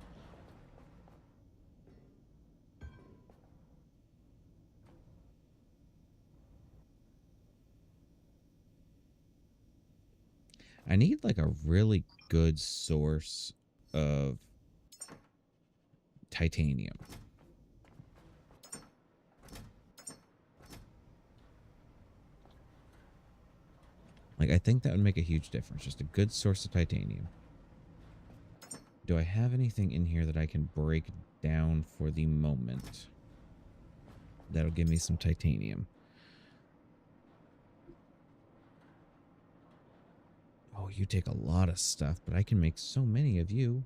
I need like a really good source of titanium. Like, I think that would make a huge difference. Just a good source of titanium. Do I have anything in here that I can break down for the moment? That'll give me some titanium. Oh, you take a lot of stuff, but I can make so many of you.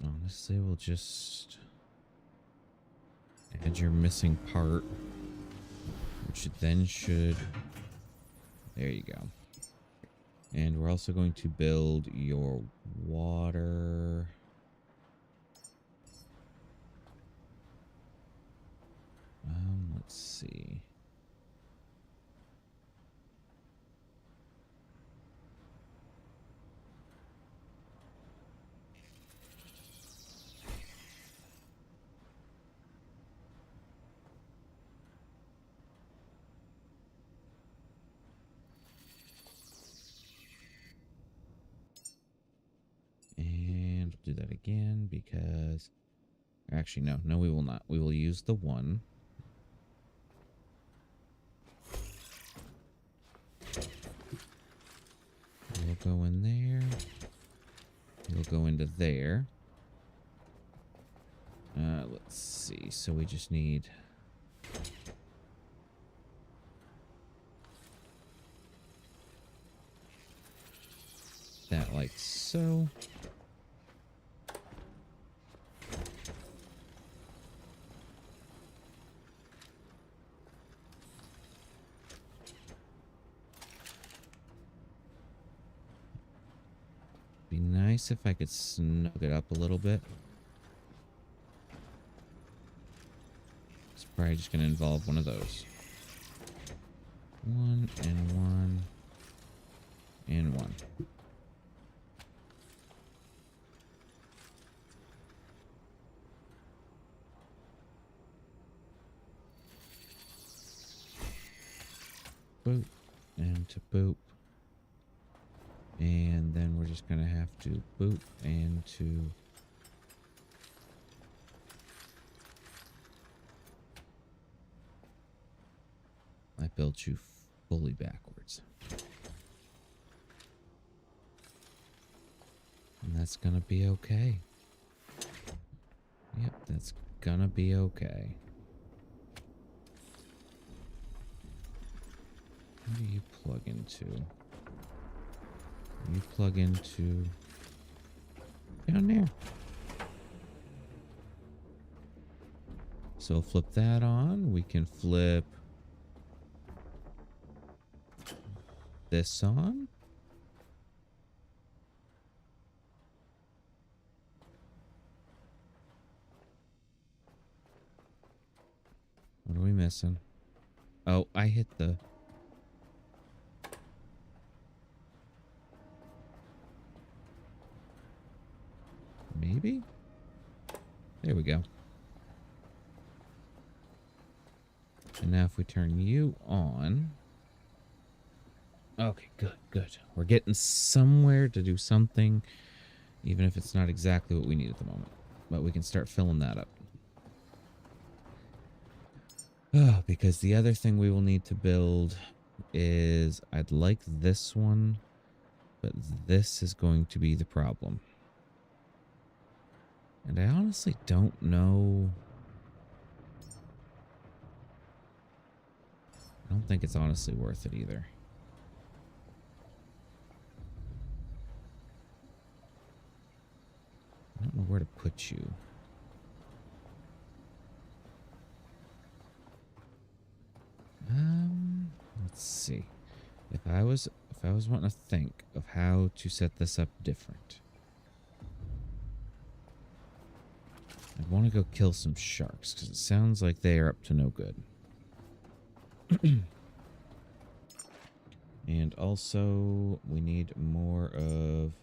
Honestly, we'll just add your missing part, which then should... There you go. And we're also going to build your water. Let's see. And do that again because... Actually, no, we will not. We will use the 1. We'll go in there. We'll go into there. Let's see. So we just need... that like so. Be nice if I could snug it up a little bit. It's probably just going to involve one of those. 1 and 1. and 1. Boop. And to boop. And then we're just going to have to boop and to... I built you fully backwards. And that's going to be okay. Yep, that's going to be okay. What do you plug into? You plug into down there. So flip that on. We can flip this on. What are we missing? Oh, I hit the... Maybe? There we go. And now if we turn you on... Okay, good, good. We're getting somewhere to do something, even if it's not exactly what we need at the moment. But we can start filling that up. Oh, because the other thing we will need to build is... I'd like this one, but this is going to be the problem. And I honestly don't know... I don't think it's honestly worth it either. I don't know where to put you. Let's see. If I was wanting to think of how to set this up different, I'd want to go kill some sharks because it sounds like they are up to no good. And also, we need more of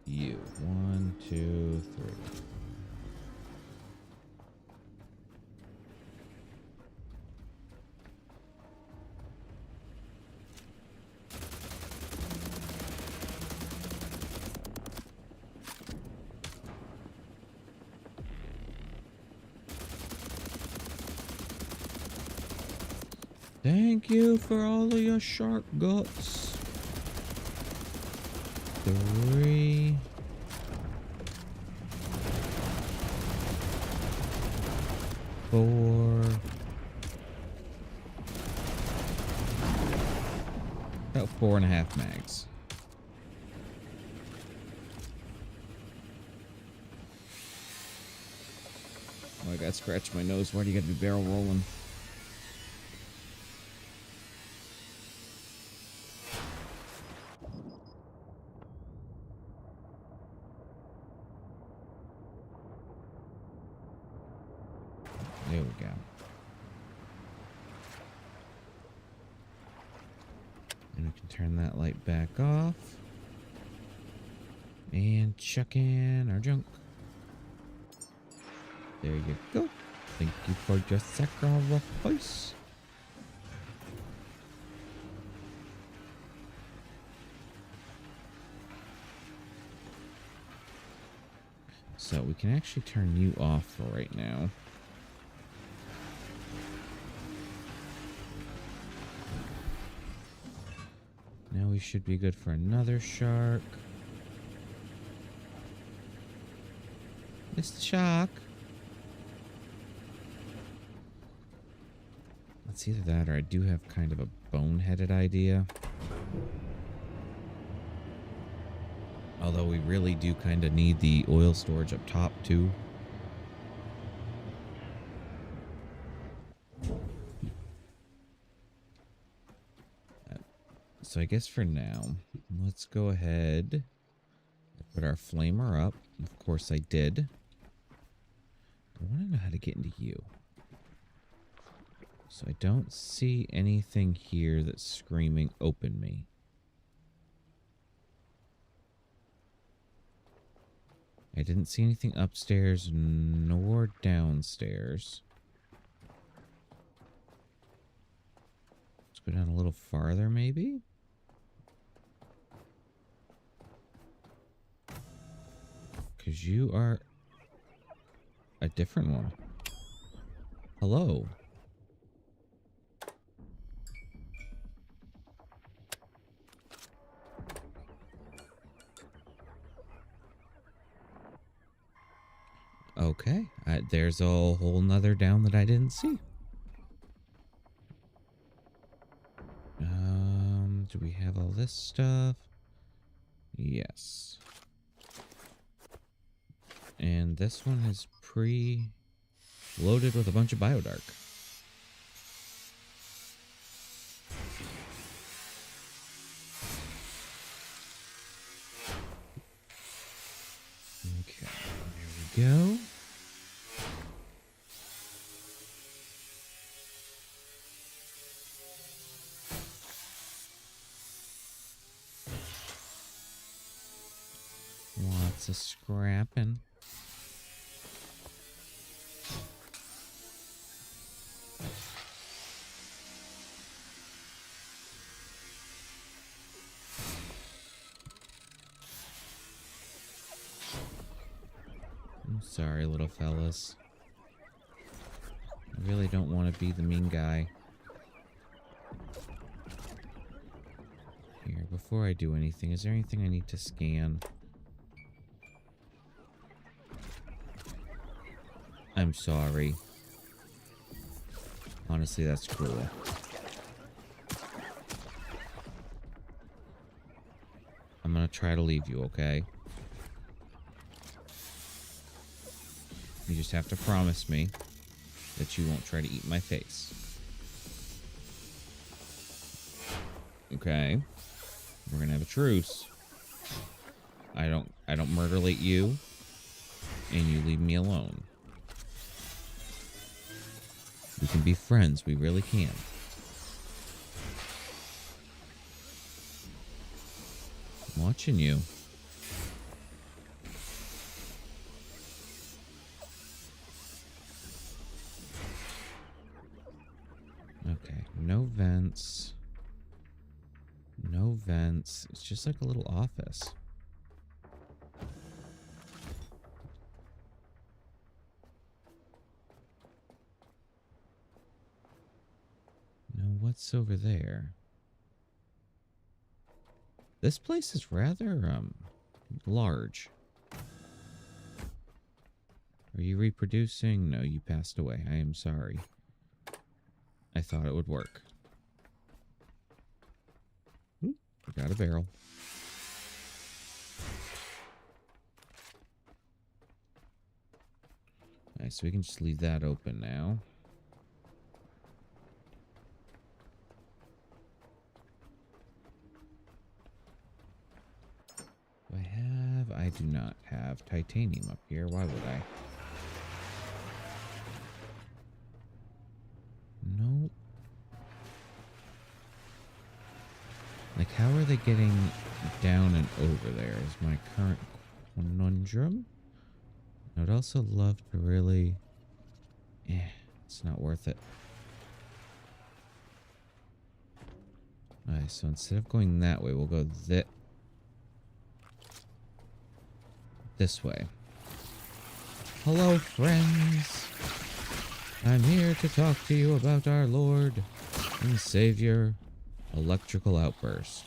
you. 1, 2, 3. Thank you for all of your shark guts. 3. 4. About 4.5 mags. Oh, I got scratched my nose. Why do you gotta be barrel rolling? There we go. And we can turn that light back off. And chuck in our junk. There you go. Thank you for your sacrifice. So we can actually turn you off for right now. Now we should be good for another shark. It's the shark. It's either that or I do have kind of a boneheaded idea. Although we really do kind of need the oil storage up top too. So I guess for now, let's go ahead and put our flamer up. Of course I did. I want to know how to get into you. So I don't see anything here that's screaming open me. I didn't see anything upstairs nor downstairs. Let's go down a little farther, maybe? Because you are a different one. Hello. Okay, there's a whole nother down that I didn't see. Do we have all this stuff? Yes. And this one is pre-loaded with a bunch of Biodark. Okay, there we go. Lots of scrapping. I'm sorry, little fellas. I really don't want to be the mean guy. Here, before I do anything, is there anything I need to scan? I'm sorry. Honestly, that's cruel. I'm gonna try to leave you, okay? You just have to promise me that you won't try to eat my face. Okay? We're gonna have a truce. I don't murderate you, and you leave me alone. We can be friends, we really can. I'm watching you. Okay, no vents. No vents. It's just like a little office. Now, what's over there? This place is rather, large. Are you reproducing? No, you passed away. I am sorry. I thought it would work. Ooh, I got a barrel. Nice, so we can just leave that open now. Do I have? I do not have titanium up here. Why would I? Nope. Like, how are they getting down and over there is my current conundrum. I would also love to really... it's not worth it. Alright, so instead of going that way, we'll go this way. Hello, friends. I'm here to talk to you about our Lord and Savior, electrical outburst.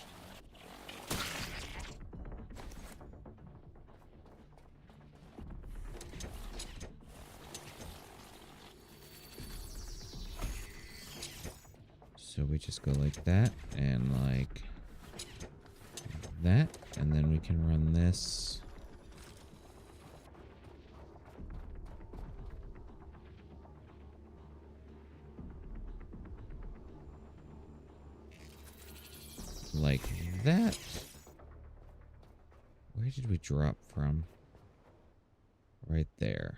So we just go like that and like that, and then we can run this. Like that. Where did we drop from? Right there.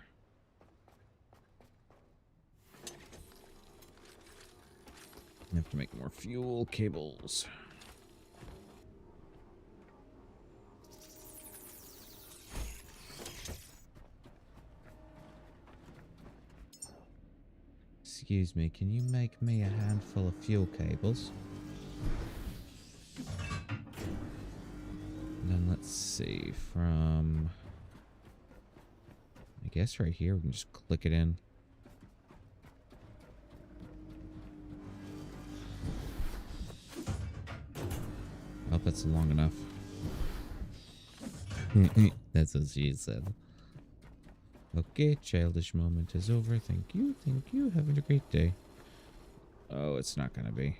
I have to make more fuel cables. Excuse me, can you make me a handful of fuel cables? And then let's see, from... I guess right here we can just click it in. Oh, that's long enough. That's what she said. Okay, childish moment is over. Thank you, thank you. Having a great day. Oh, it's not gonna be.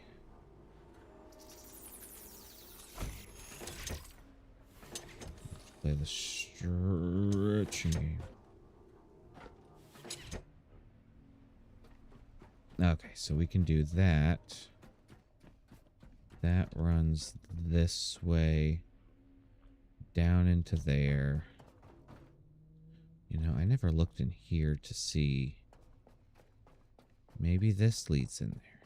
Play the stretching game. Okay, so we can do that. That runs this way down into there. You know, I never looked in here to see. Maybe this leads in there.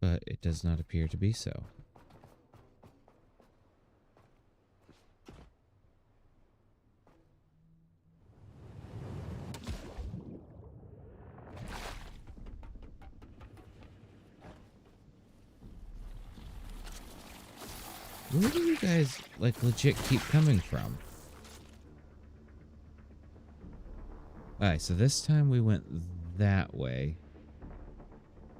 But it does not appear to be so. Where do you guys, like, legit keep coming from? Alright, so this time we went that way.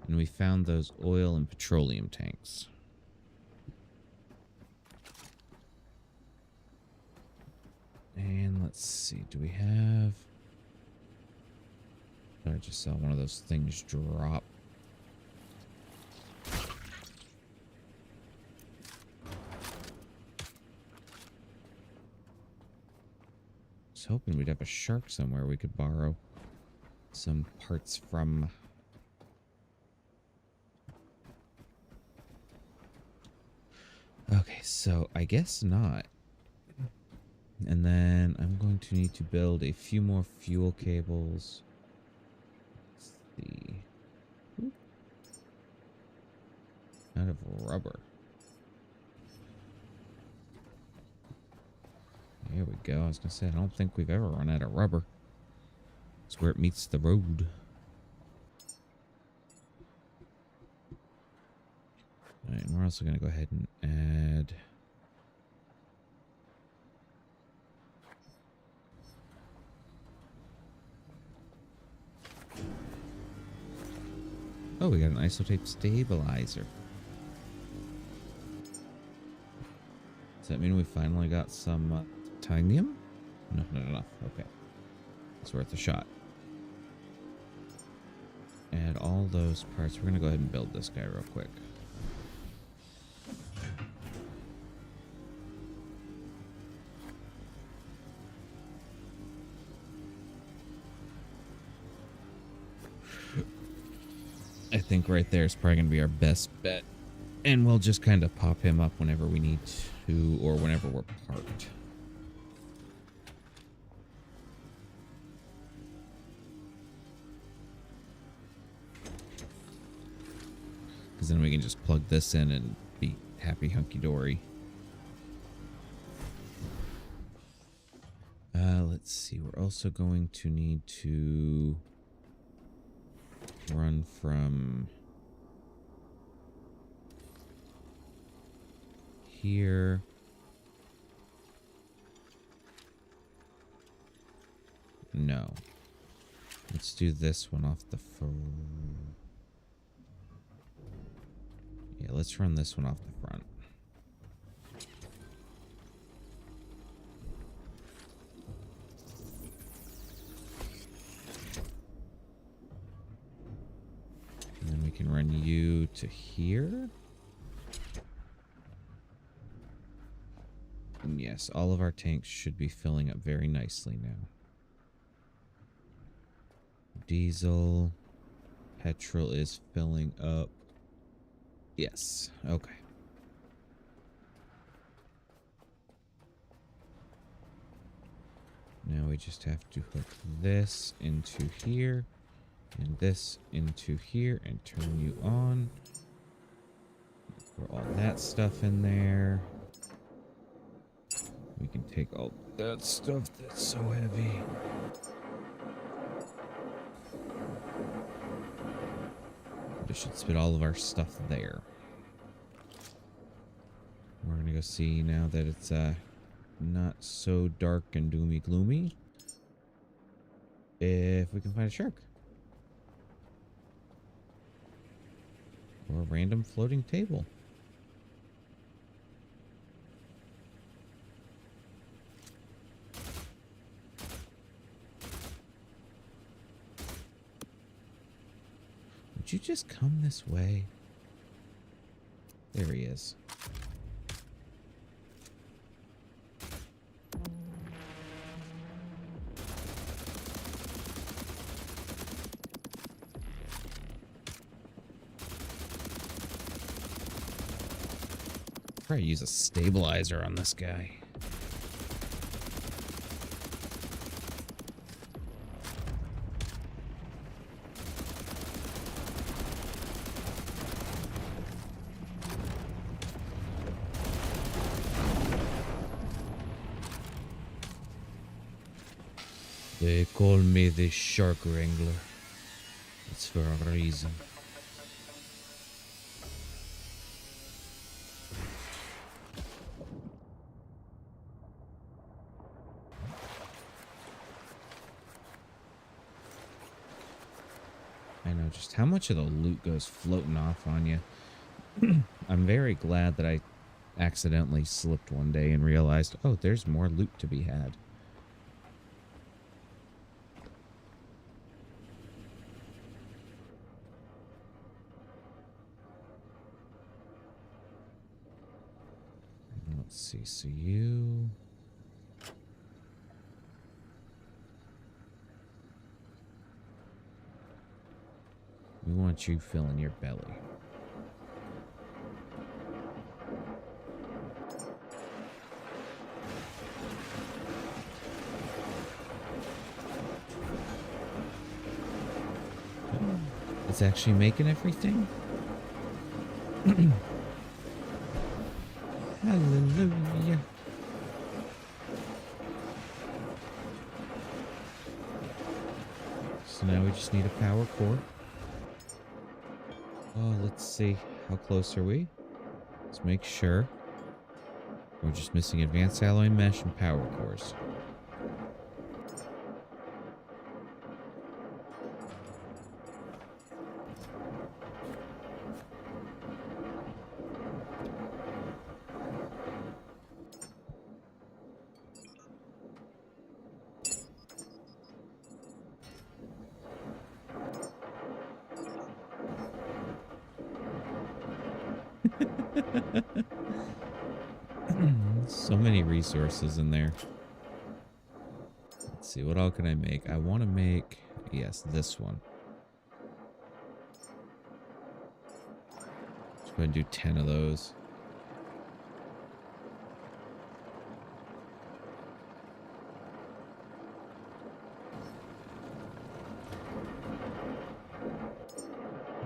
And we found those oil and petroleum tanks. And let's see, do we have... I just saw one of those things drop. I was hoping we'd have a shark somewhere we could borrow some parts from. Okay, so I guess not. And then I'm going to need to build a few more fuel cables. Let's see. Out of rubber. There we go. I was going to say, I don't think we've ever run out of rubber. It's where it meets the road. Alright, and we're also going to go ahead and add... Oh, we got an isotape stabilizer. Does that mean we finally got some titanium? No, not enough. Okay. It's worth a shot. Add all those parts. We're going to go ahead and build this guy real quick. I think right there is probably going to be our best bet. And we'll just kind of pop him up whenever we need to, or whenever we're parked. Because then we can just plug this in and be happy hunky-dory. Let's see. We're also going to need to run from here. No. Let's do this one off the phone. Yeah, let's run this one off the front. And then we can run you to here. And yes, all of our tanks should be filling up very nicely now. Diesel. Petrol is filling up. Yes. Okay. Now we just have to hook this into here and this into here and turn you on. Put all that stuff in there. We can take all that stuff that's so heavy. We should spit all of our stuff there. We're gonna go see now that it's not so dark and doomy gloomy, if we can find a shark. Or a random floating table. Would you just come this way? There he is. Probably use a stabilizer on this guy. They call me the Shark Wrangler. It's for a reason. I know just how much of the loot goes floating off on you. I'm very glad that I accidentally slipped one day and realized, oh, there's more loot to be had. Let's see, so you... We want you filling your belly. It's actually making everything? Hallelujah. So now we just need a power core. Oh, let's see. How close are we? Let's make sure. We're just missing advanced alloy mesh and power cores. So many resources in there. Let's see, what all can I make? I want to make, yes, this one. Let's go ahead and do 10 of those.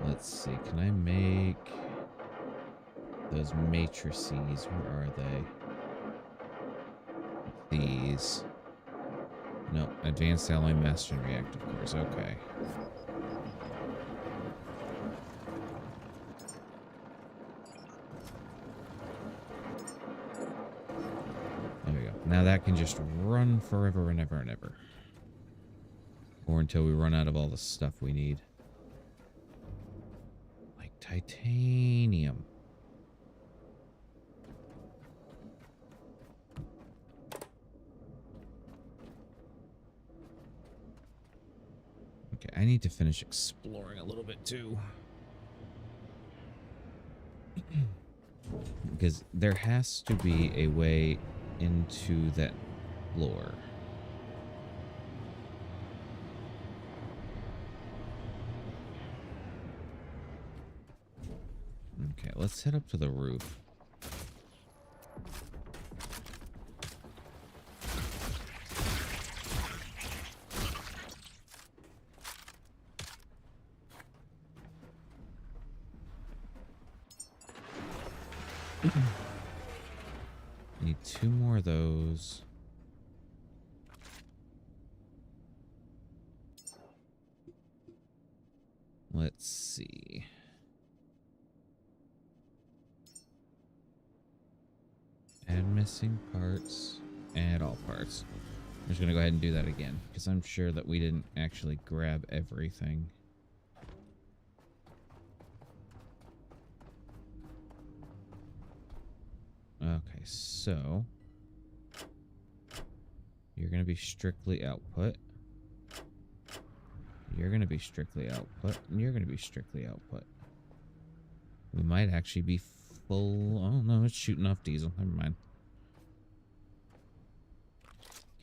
Let's see, can I make those matrices? Where are they? These. No, advanced alloy master and reactive cores. Okay. There we go. Now that can just run forever and ever and ever. Or until we run out of all the stuff we need. Like titanium. I need to finish exploring a little bit too. Because there has to be a way into that floor. Okay, let's head up to the roof. Need 2 more of those. Let's see. Add missing parts. Add all parts. I'm just going to go ahead and do that again, because I'm sure that we didn't actually grab everything. Okay, so you're going to be strictly output. You're going to be strictly output. And you're going to be strictly output. We might actually be full. Oh, no, it's shooting off diesel. Never mind.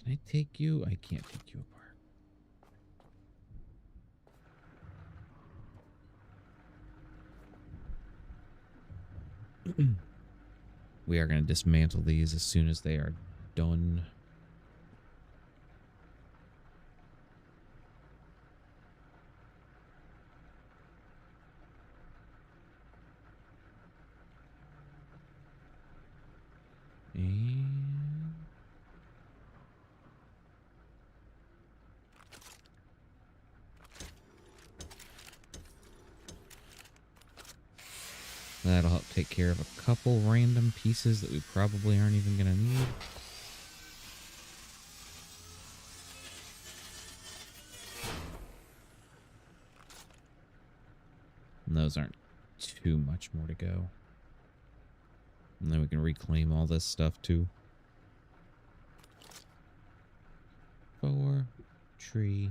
Can I take you? I can't take you apart. We are going to dismantle these as soon as they are done. And that'll help take care of a couple random pieces that we probably aren't even going to need. And those aren't too much more to go. And then we can reclaim all this stuff too. 4 tree.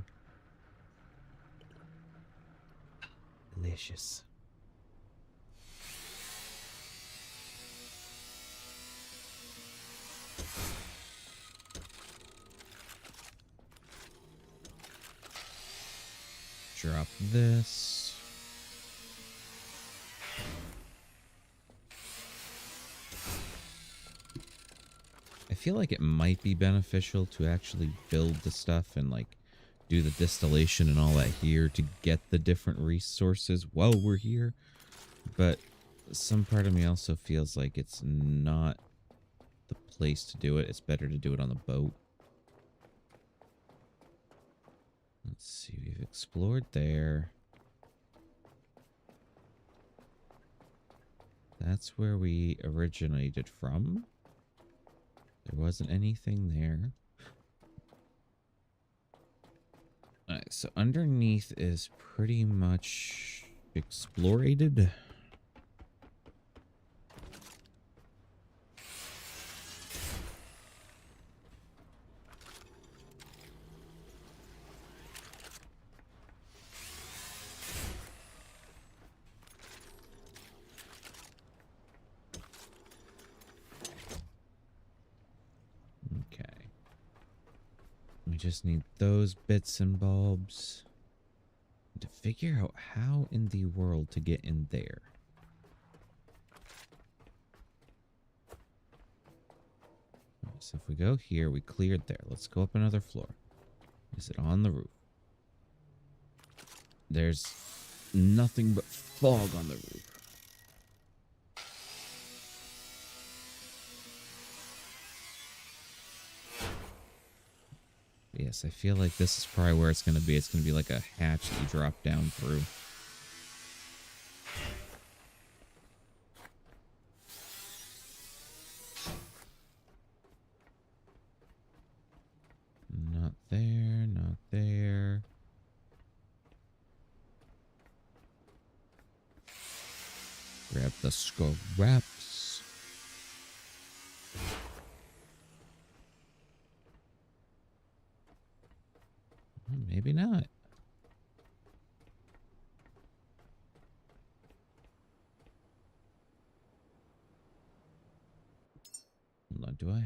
Delicious. Drop this. I feel like it might be beneficial to actually build the stuff and like do the distillation and all that here to get the different resources while we're here. But some part of me also feels like it's not the place to do it. It's better to do it on the boat. Let's see, we've explored there. That's where we originated from. There wasn't anything there. Alright, so underneath is pretty much explorated. Just need those bits and bobs to figure out how in the world to get in there. So if we go here, we cleared there. Let's go up another floor. Is it on the roof? There's nothing but fog on the roof. Yes, I feel like this is probably where it's going to be. It's going to be like a hatch that you drop down through. Not there, not there. Grab the scraps. Maybe not. Hold on, do I have...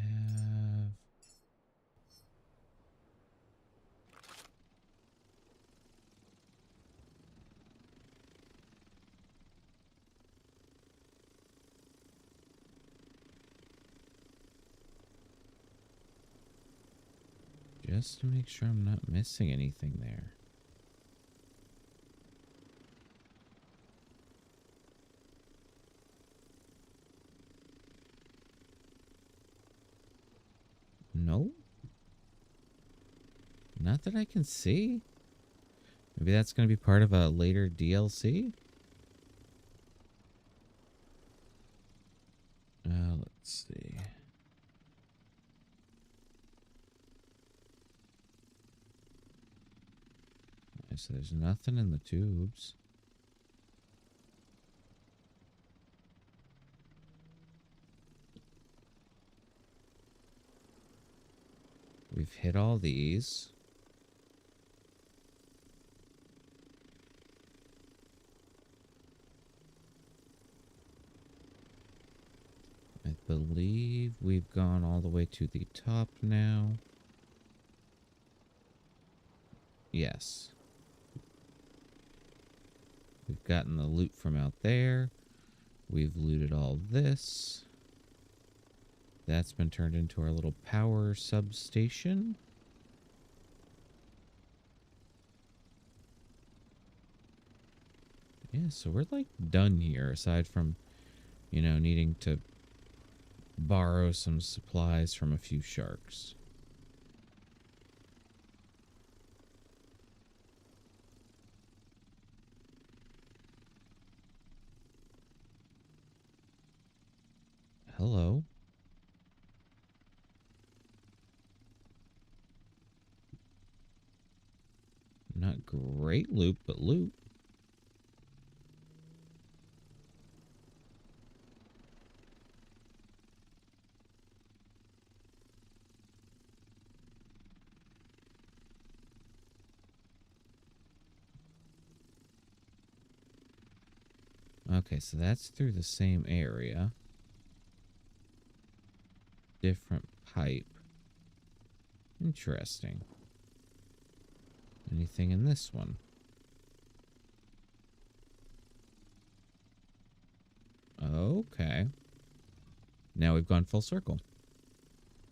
Just to make sure I'm not missing anything there. Not that I can see. Maybe that's going to be part of a later DLC? Let's see. Okay, so there's nothing in the tubes. We've hit all these. I believe we've gone all the way to the top now. Yes. We've gotten the loot from out there. We've looted all this. That's been turned into our little power substation. Yeah, so we're like done here, aside from, you know, needing to borrow some supplies from a few sharks. Hello. Not great loot, but loot. Okay, so that's through the same area. Different pipe. Interesting. Anything in this one? Okay. Now we've gone full circle.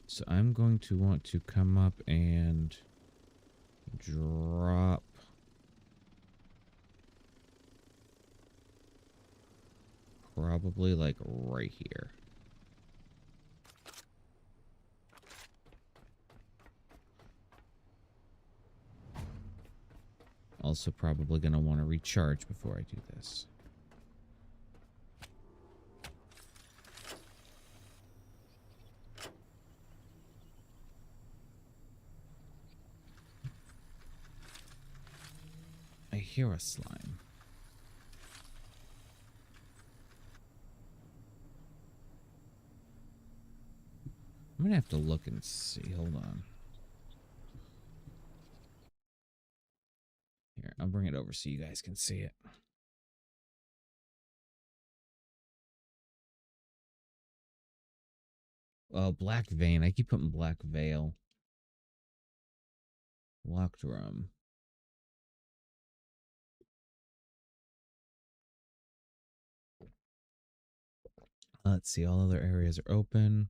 So I'm going to want to come up and drop probably like right here. Also probably going to want to recharge before I do this. I hear a slime. I'm going to have to look and see. Hold on. Here, I'll bring it over so you guys can see it. Oh, black vein. I keep putting black veil. Locked room. Let's see. All other areas are open.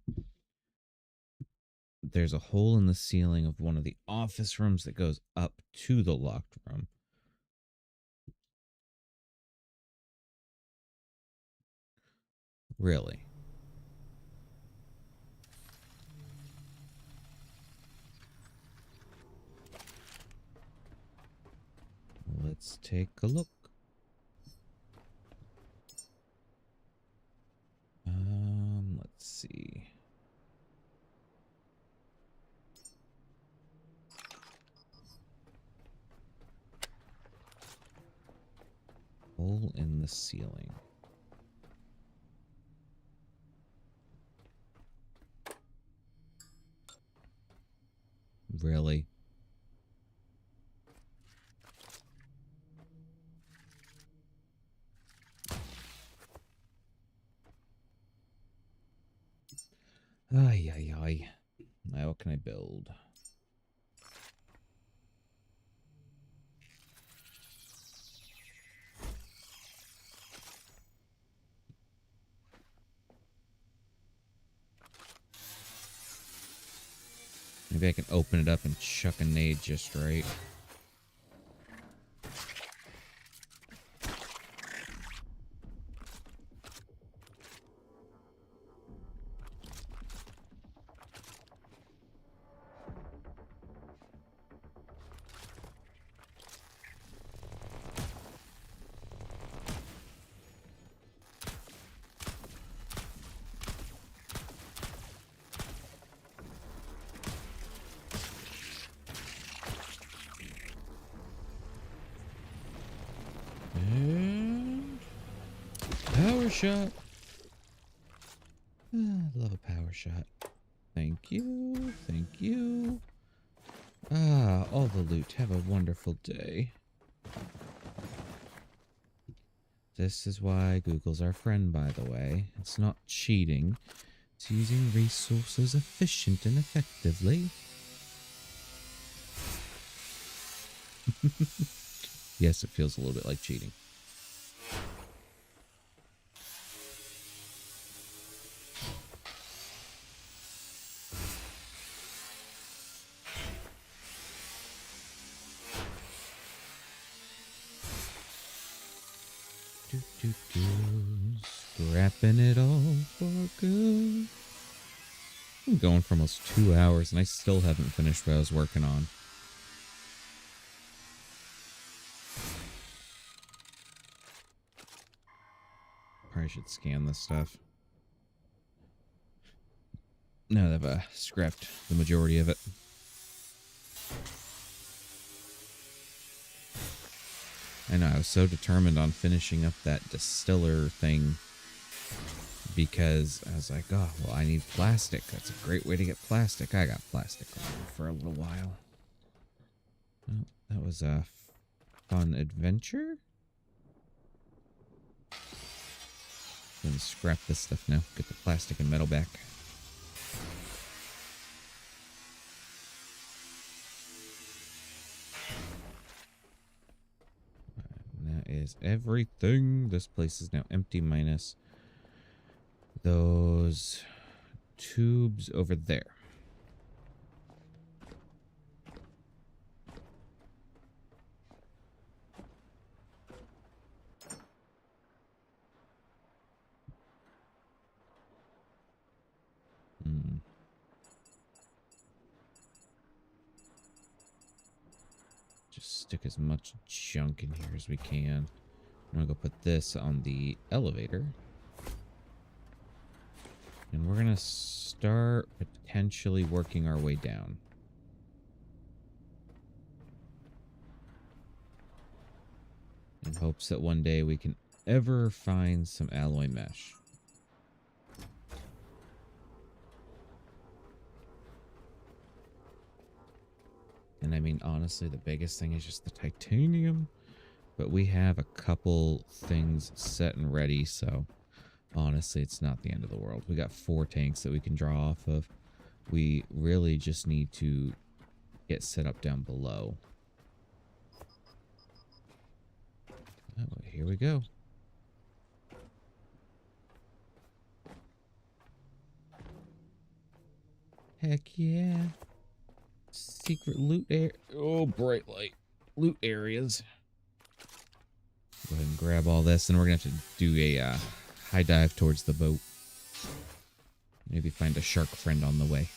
There's a hole in the ceiling of one of the office rooms that goes up to the locked room. Really? Let's take a look. Let's see. Hole in the ceiling. Really? Ay, ay, ay. Now what can I build? Maybe I can open it up and chuck a nade just right. shot. Love a power shot. Thank you. Thank you. Ah, all the loot. Have a wonderful day. This is why Google's our friend, by the way. It's not cheating. It's using resources efficient and effectively. Yes, it feels a little bit like cheating. Scrapping it all for good. I'm going for almost 2 hours and I still haven't finished what I was working on. Probably should scan this stuff. No, they've scrapped the majority of it. I know, I was so determined on finishing up that distiller thing because I was like, oh, well, I need plastic. That's a great way to get plastic. I got plastic for a little while. Well, that was a fun adventure. I'm going to scrap this stuff now. Get the plastic and metal back. And that is everything. This place is now empty minus those tubes over there. Just stick as much junk in here as we can. I'm gonna go put this on the elevator. And we're gonna start potentially working our way down. In hopes that one day we can ever find some alloy mesh. And I mean, honestly, the biggest thing is just the titanium. But we have a couple things set and ready, so honestly, it's not the end of the world. We got 4 tanks that we can draw off of. We really just need to get set up down below. Oh, here we go. Heck yeah. Secret loot area. Oh, bright light. Loot areas. Go ahead and grab all this, and we're going to have to do a high dive towards the boat. Maybe find a shark friend on the way.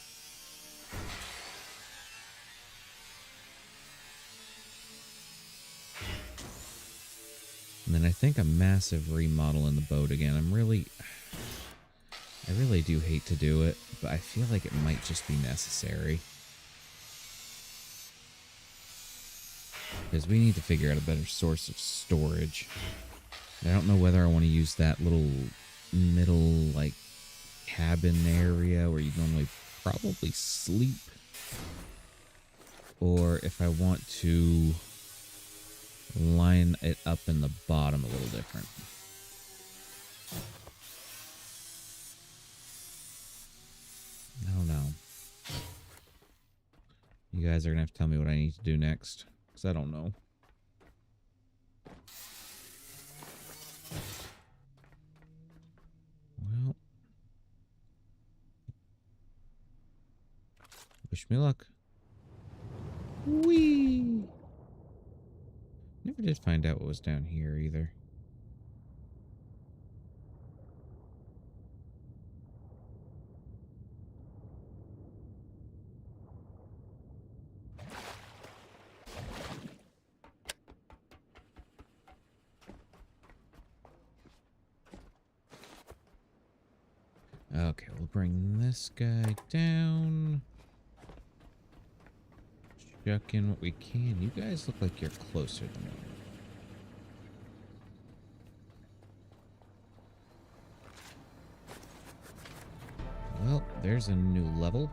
And then I think a massive remodel in the boat again. I really do hate to do it, but I feel like it might just be necessary. Because we need to figure out a better source of storage. I don't know whether I want to use that little middle, like, cabin area where you normally probably sleep. Or if I want to line it up in the bottom a little different. I don't know. You guys are going to have to tell me what I need to do next. Because I don't know. Well. Wish me luck. Whee! Never did find out what was down here either. Okay, we'll bring this guy down. Chuck in what we can. You guys look like you're closer than me. Well, there's a new level.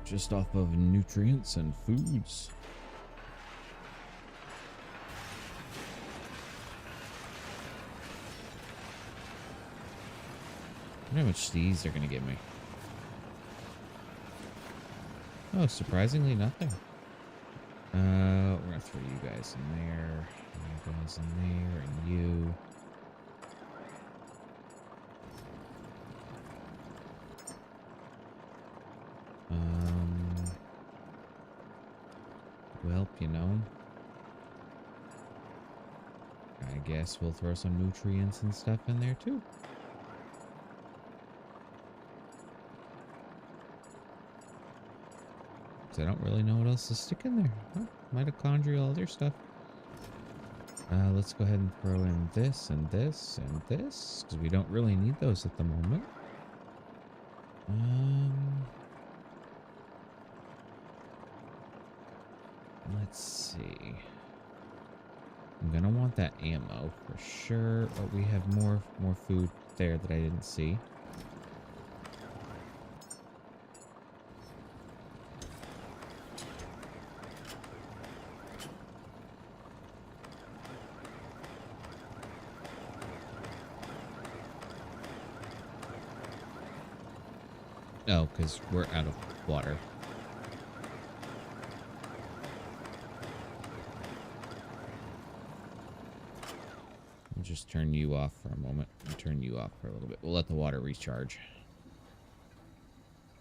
Just off of nutrients and foods. I wonder how much these are going to give me. Oh, surprisingly nothing. We're going to throw you guys in there. You guys in there, and you. Well, you know, I guess we'll throw some nutrients and stuff in there too. Because I don't really know what else to stick in there. Oh, mitochondrial, other stuff. Let's go ahead and throw in this and this and this, because we don't really need those at the moment. Let's see. I'm gonna want that ammo for sure. Oh, we have more food there that I didn't see. Oh, because we're out of water. I'll just turn you off for a moment. And turn you off for a little bit. We'll let the water recharge.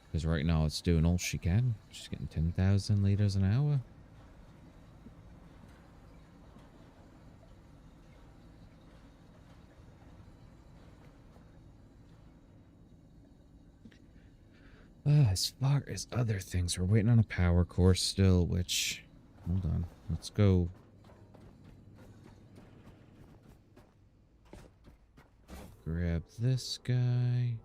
Because right now it's doing all she can. She's getting 10,000 liters an hour. As far as other things, we're waiting on a power core still, which... Hold on. Let's go. Grab this guy.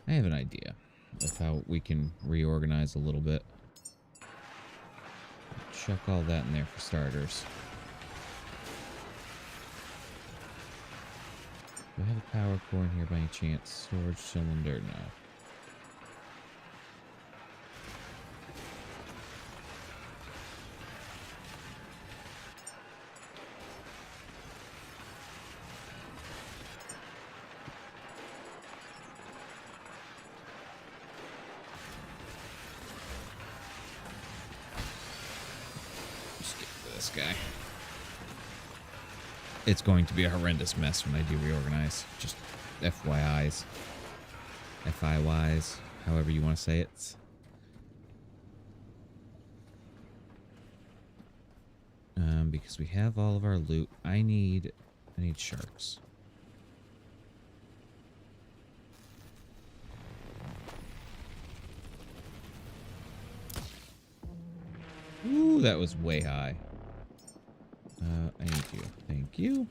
I have an idea of how we can reorganize a little bit. Chuck all that in there for starters. Do I have a power core in here by any chance? Storage cylinder? No. This guy. It's going to be a horrendous mess when I do reorganize. Just FYIs. FIYs. However you want to say it. Because we have all of our loot. I need sharks. Ooh, that was way high. I need you. Thank you.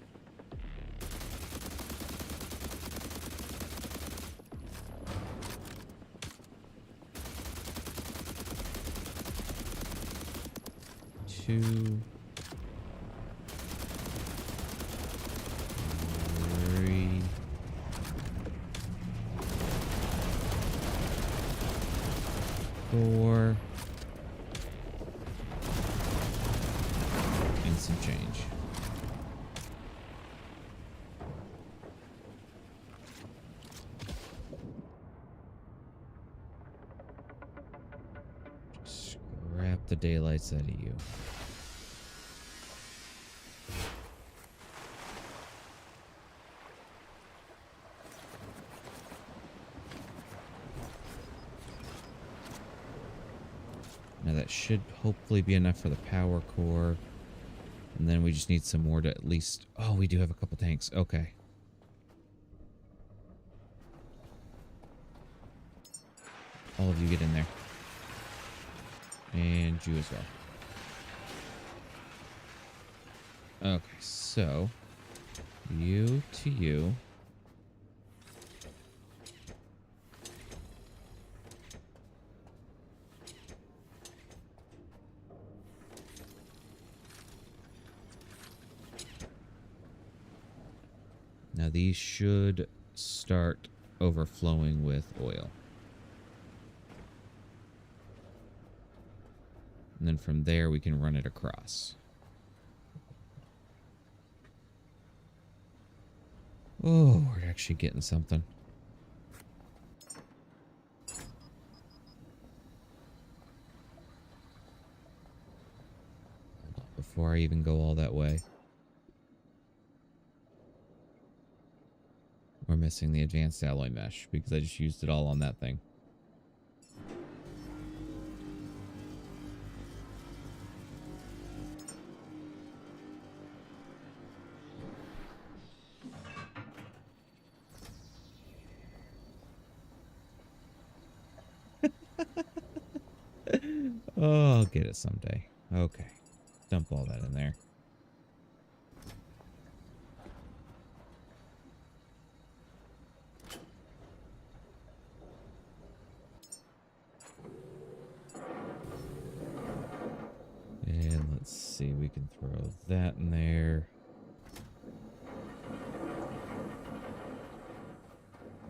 Two. Three. Four. And some change. Scrap the daylights out of you. Now that should hopefully be enough for the power core. And then we just need some more to at least... Oh, we do have a couple tanks. Okay. All of you get in there. And you as well. Okay, so... You to you. Now these should start overflowing with oil. And then from there we can run it across. Oh, we're actually getting something. Before I even go all that way. We're missing the advanced alloy mesh because I just used it all on that thing. Oh, I'll get it someday. Okay. Dump all that in there. And let's see, we can throw that in there.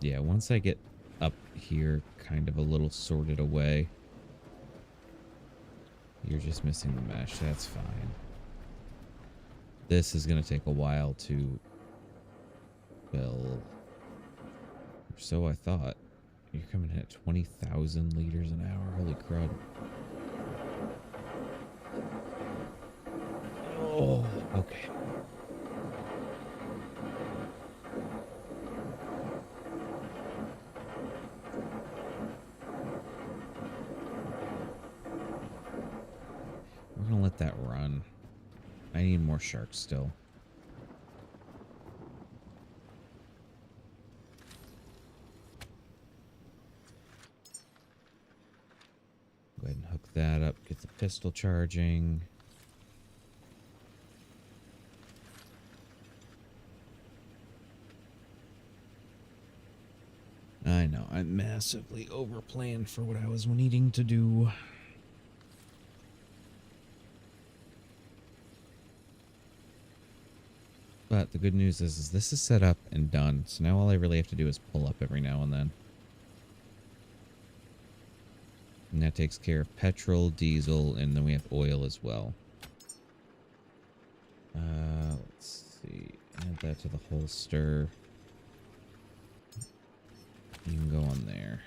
Yeah, once I get up here kind of a little sorted away. You're just missing the mesh, that's fine. This is going to take a while to build. So I thought. You're coming in at 20,000 liters an hour. Holy crud. Oh, okay. We're going to let that run. I need more sharks still. Go ahead and hook that up. Get the pistol charging. I know, I massively overplanned for what I was needing to do. But the good news is this is set up and done. So now all I really have to do is pull up every now and then. And that takes care of petrol, diesel, and then we have oil as well. Let's see. Add that to the holster. You can go on there.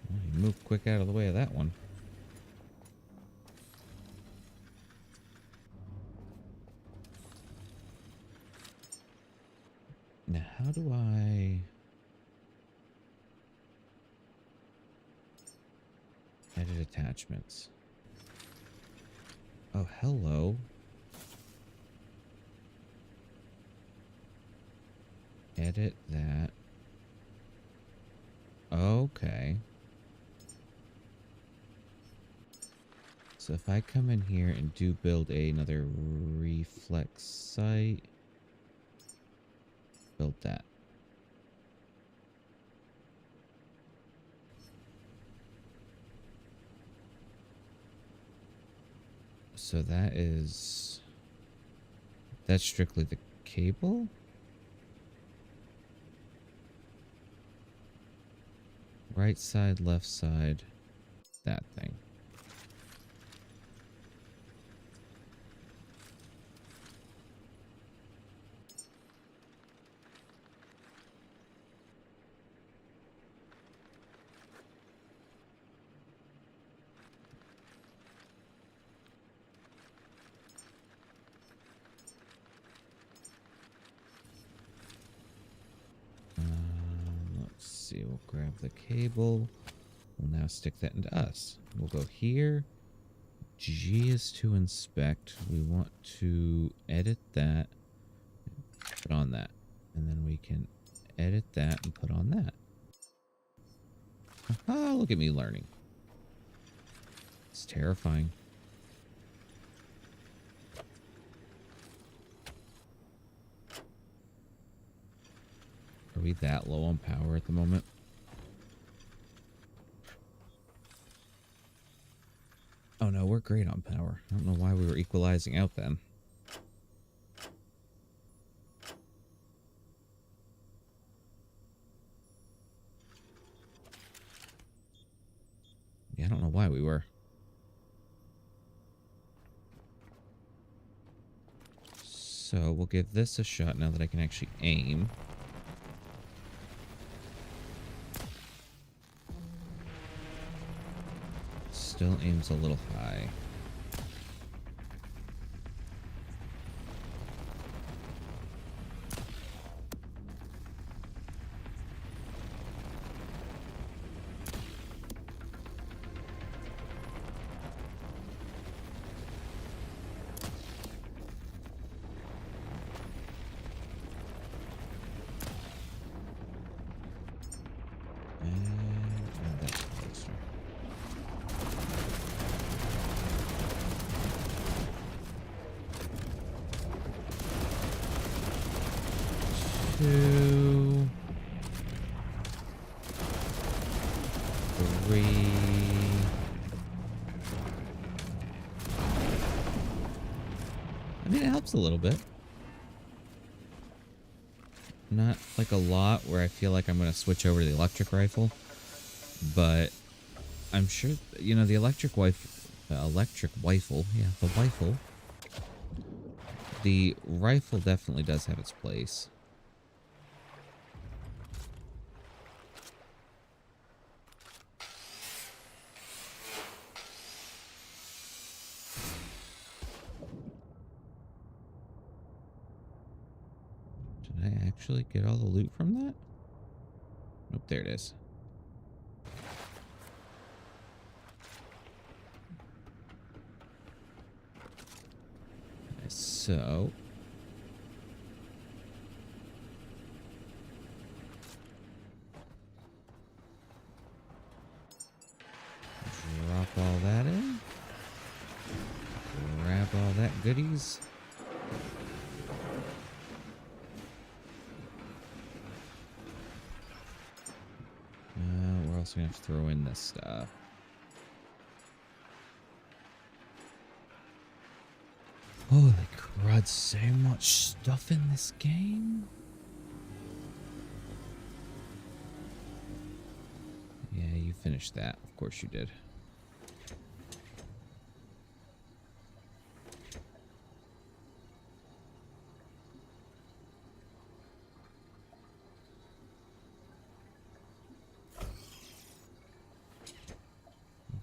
Well, you move quick out of the way of that one. Now, how do I... edit attachments? Oh, hello. Edit that. Okay. So if I come in here and do build another reflex site, build that. So that's strictly the cable? Right side, left side, that thing. Let's see, we'll grab the cable. We'll now stick that into us. We'll go here. G is to inspect. We want to edit that. Put on that. And then we can edit that and put on that. Aha, look at me learning. It's terrifying. Are we that low on power at the moment? Oh no, we're great on power. I don't know why we were equalizing out then. Yeah, I don't know why we were. So we'll give this a shot now that I can actually aim. Still aims a little high. And that's closer. Two, three. I mean, it helps a little bit. Not like a lot where I feel like I'm going to switch over to the electric rifle. But I'm sure, you know, the electric rifle, yeah, the rifle. The rifle definitely does have its place. Did I actually get all the loot from that? Nope, there it is. So drop all that in. Grab all that goodies. We're also gonna have to throw in this stuff. Holy crud, so much stuff in this game. Yeah, you finished that. Of course you did.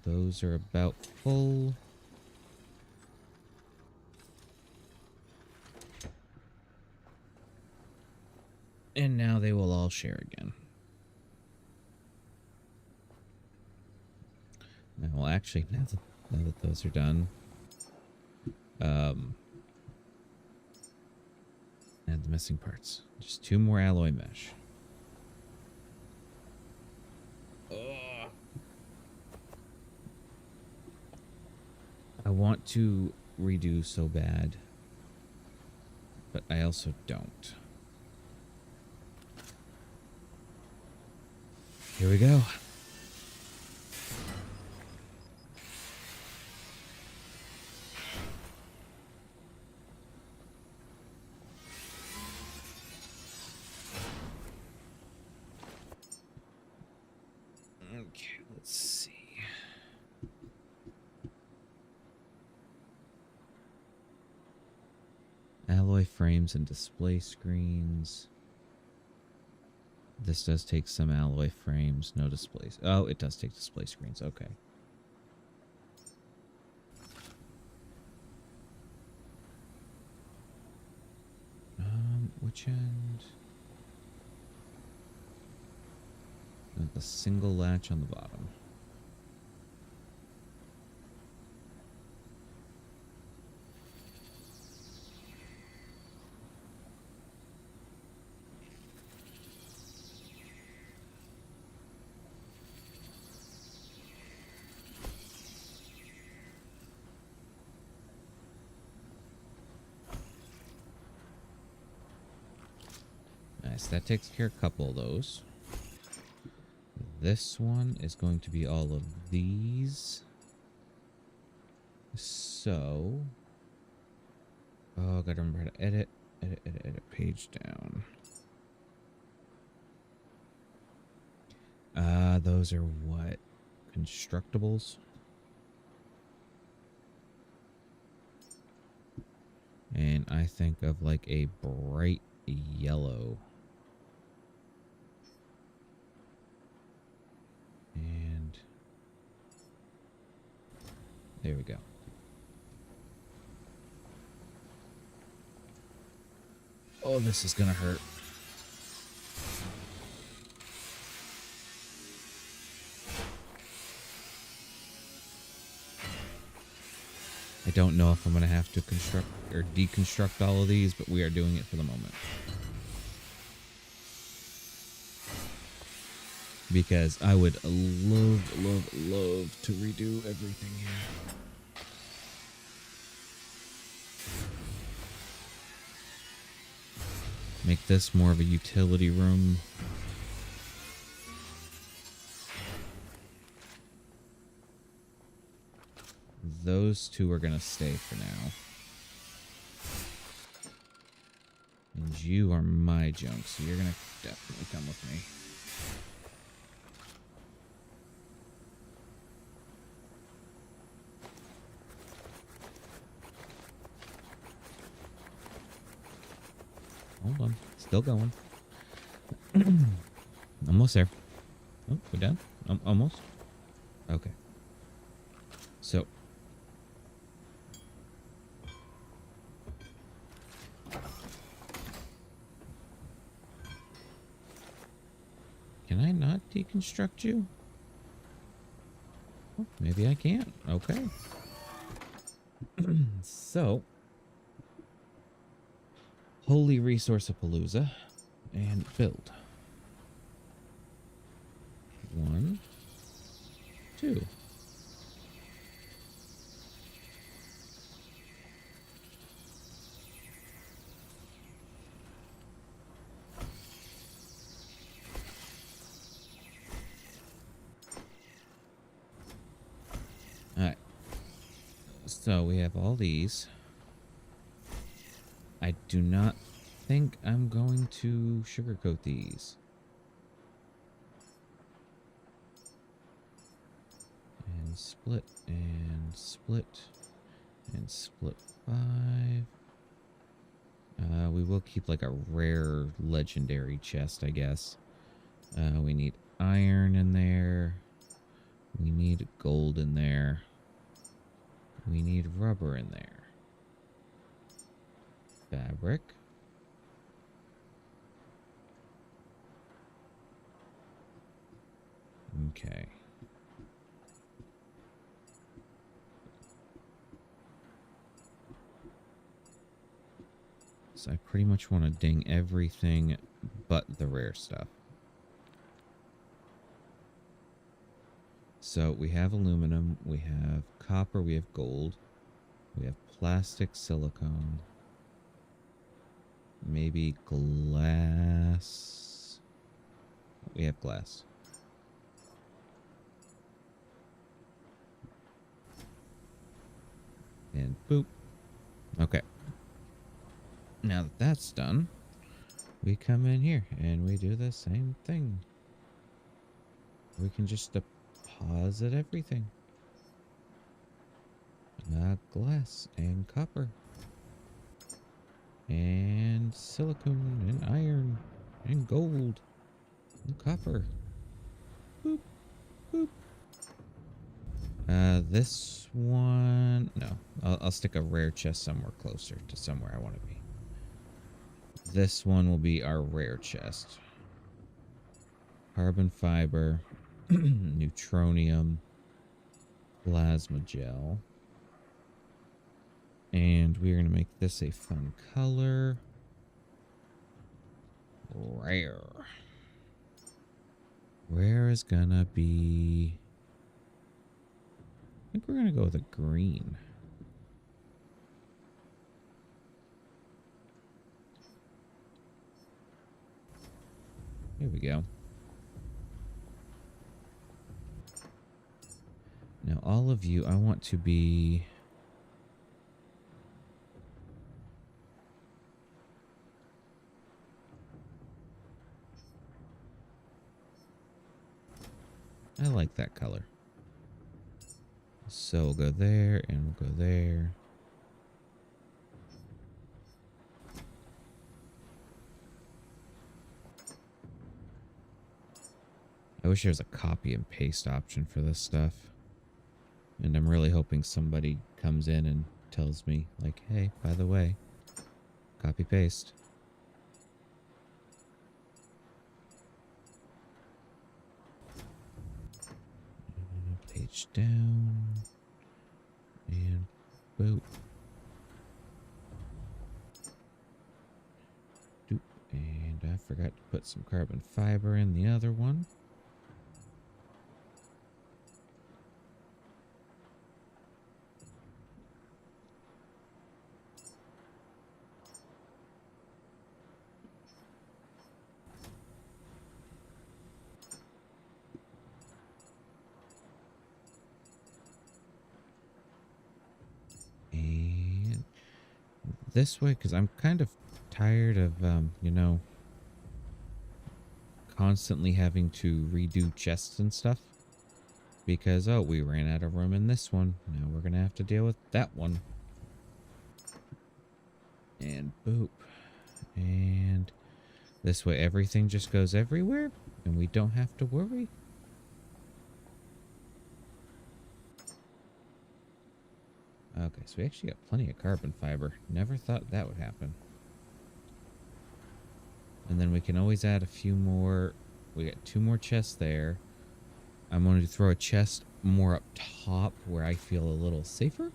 Those are about full. And now they will all share again. Well, actually, now that those are done, add the missing parts. Just 2 more alloy mesh. Ugh. I want to redo so bad, but I also don't. Here we go. Okay, let's see. Alloy frames and display screens. This does take some alloy frames, no displays. Oh, it does take display screens. Okay. Which end? The single latch on the bottom. Nice, that takes care of a couple of those. This one is going to be all of these. So, oh, gotta remember how to edit page down. Those are what? Constructibles? And I think of like a bright yellow. And there we go. Oh, this is gonna hurt. I don't know if I'm going to have to construct or deconstruct all of these, but we are doing it for the moment. Because I would love to redo everything here. Make this more of a utility room. Those two are going to stay for now. And you are my junk, so you're going to definitely come with me. Hold on. Still going. Almost there. Oh, we're done? Almost? Okay. So. Can I not deconstruct you? Oh, maybe I can't. Okay. So. Holy Resource-a-Palooza. And build. 1, 2. Alright. So we have all these. I do not think I'm going to sugarcoat these. And split, and split, and split 5. We will keep like a rare legendary chest, I guess. We need iron in there. We need gold in there. We need rubber in there. Fabric. Okay. So I pretty much want to ding everything but the rare stuff. So we have aluminum, we have copper, we have gold, we have plastic, silicone, maybe glass. We have glass. And boop. Okay. Now that that's done, we come in here and we do the same thing. We can just deposit everything. Glass and copper. And silicone and iron and gold and copper. Boop, boop. This one, no, I'll stick a rare chest somewhere closer to somewhere I want to be. This one will be our rare chest. Carbon fiber, neutronium, plasma gel. And we're going to make this a fun color. Rare. Rare is going to be... I think we're going to go with a green. Here we go. Now all of you, I want to be I like that color. So we'll go there and we'll go there. I wish there was a copy and paste option for this stuff. And I'm really hoping somebody comes in and tells me, like, hey, by the way, copy paste. Page down. And boop. Doop. And I forgot to put some carbon fiber in the other one. And this way, because I'm kind of tired of, you know, constantly having to redo chests and stuff. Because, oh, we ran out of room in this one. Now we're going to have to deal with that one. And boop. And this way everything just goes everywhere. And we don't have to worry. Okay, so we actually got plenty of carbon fiber. Never thought that would happen. And then we can always add a few more. We got 2 more chests there. I'm going to throw a chest more up top where I feel a little safer.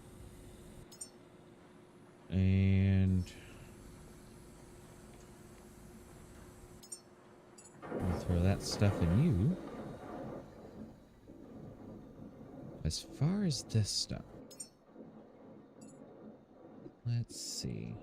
And we'll throw that stuff in you. As far as this stuff, let's see.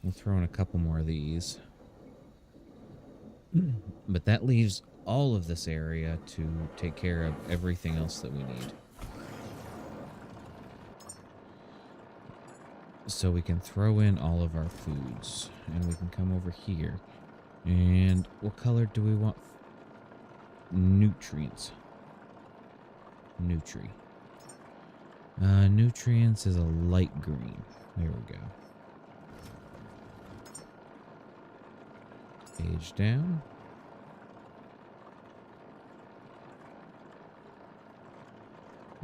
We'll throw in a couple more of these. But that leaves all of this area to take care of everything else that we need. So we can throw in all of our foods. And we can come over here. And what color do we want? Nutrients. Nutrients is a light green. There we go. Page down.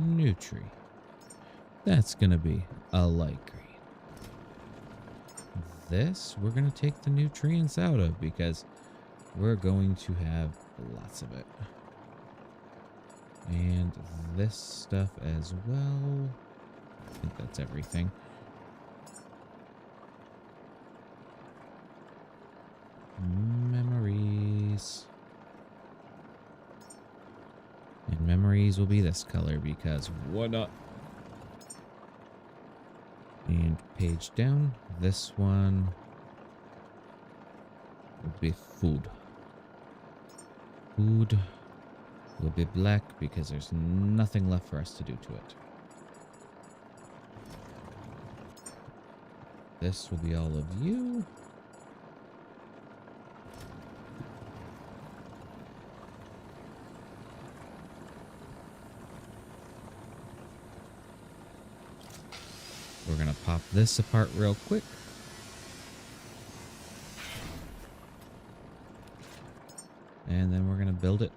Nutri. That's gonna be a light green. This we're gonna take the nutrients out of because we're going to have lots of it. And this stuff as well. I think that's everything. Memories. And memories will be this color because why not? And page down. This one will be food. Food will be black because there's nothing left for us to do to it. This will be all of you. We're going to pop this apart real quick. And then we're going to build it.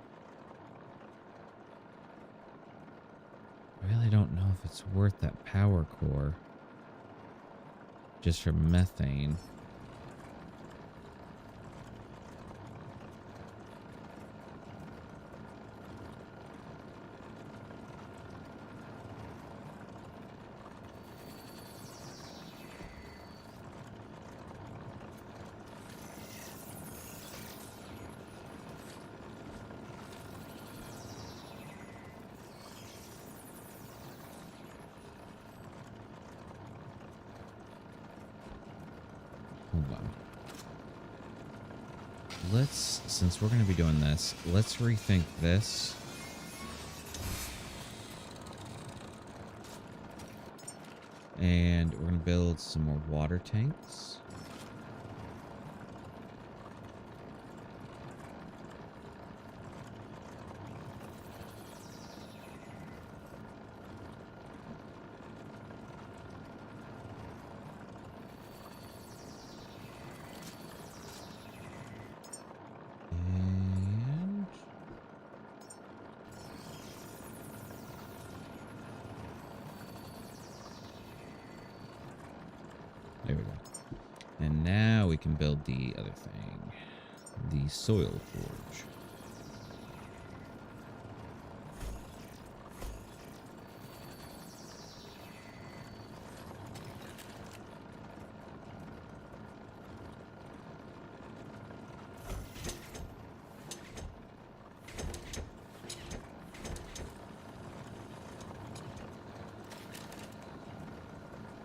I really don't know if it's worth that power core. Just for methane. Hold on. Let's, since we're going to be doing this, let's rethink this. build some more water tanks. And there we go. And now we can build the other thing, the soil forge.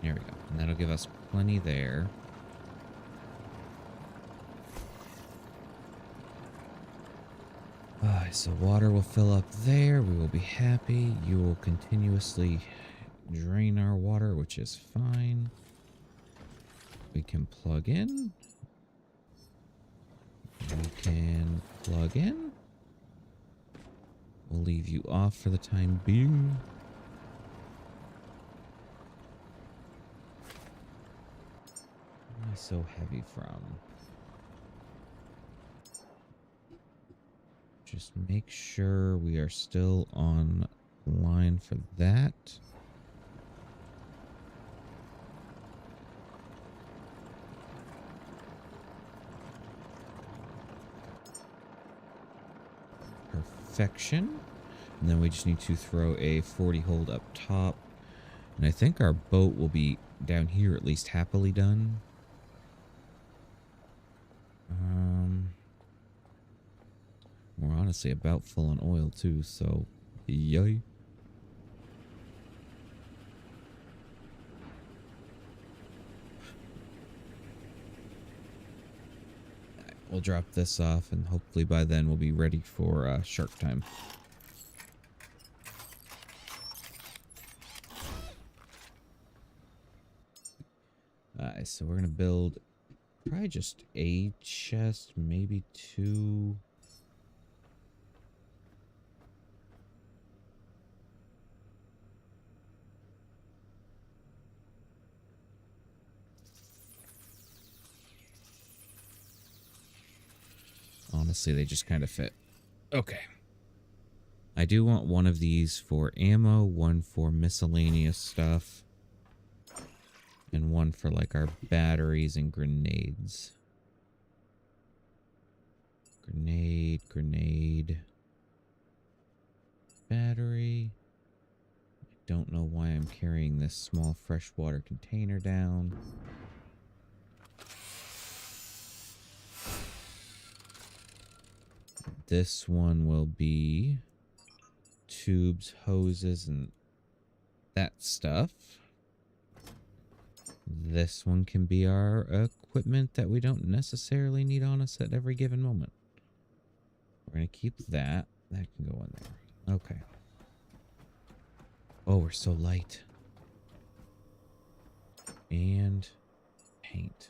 There we go. And that'll give us plenty there. So water will fill up there. We will be happy. You will continuously drain our water, which is fine. We can plug in. We can plug in. We'll leave you off for the time being. Where am I so heavy from? Just make sure we are still on line for that. Perfection. And then we just need to throw a 40 hold up top. And I think our boat will be down here at least happily done. We're honestly about full on oil too, so yay. We'll drop this off and hopefully by then we'll be ready for shark time. So we're gonna build probably just a chest, maybe two. Honestly, they just kind of fit. Okay. I do want one of these for ammo, one for miscellaneous stuff, and one for like our batteries and grenades. Grenade. Battery. I don't know why I'm carrying this small freshwater container down. This one will be tubes, hoses, and that stuff. This one can be our equipment that we don't necessarily need on us at every given moment. We're going to keep that. That can go in there. Okay. Oh, we're so light. And paint.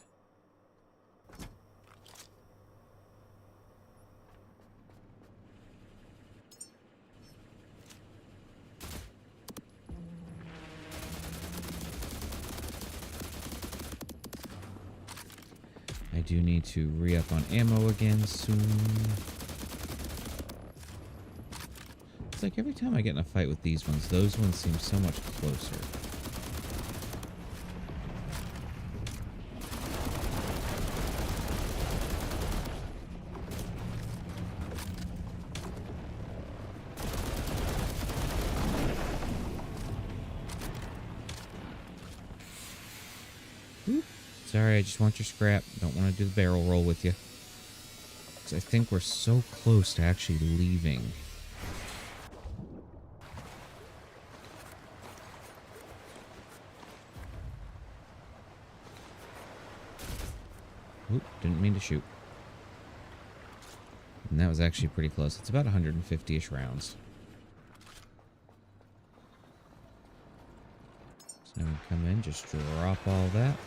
I do need to re-up on ammo again soon. It's like every time I get in a fight with these ones, those ones seem so much closer. Sorry, I just want your scrap. Don't want to do the barrel roll with you. Because I think we're so close to actually leaving. Oop, didn't mean to shoot. And that was actually pretty close. It's about 150-ish rounds. So now we Come in, just drop all that.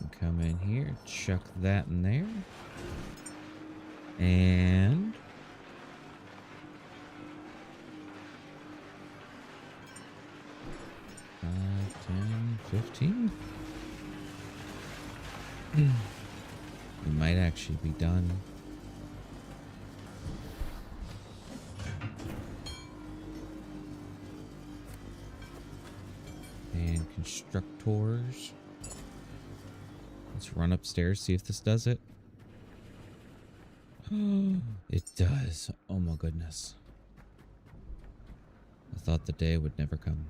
And come in here, chuck that in there. And 5, 10, 15. We might actually be done. And constructors. Let's run upstairs, see if this does it. It does. Oh my goodness. I thought the day would never come.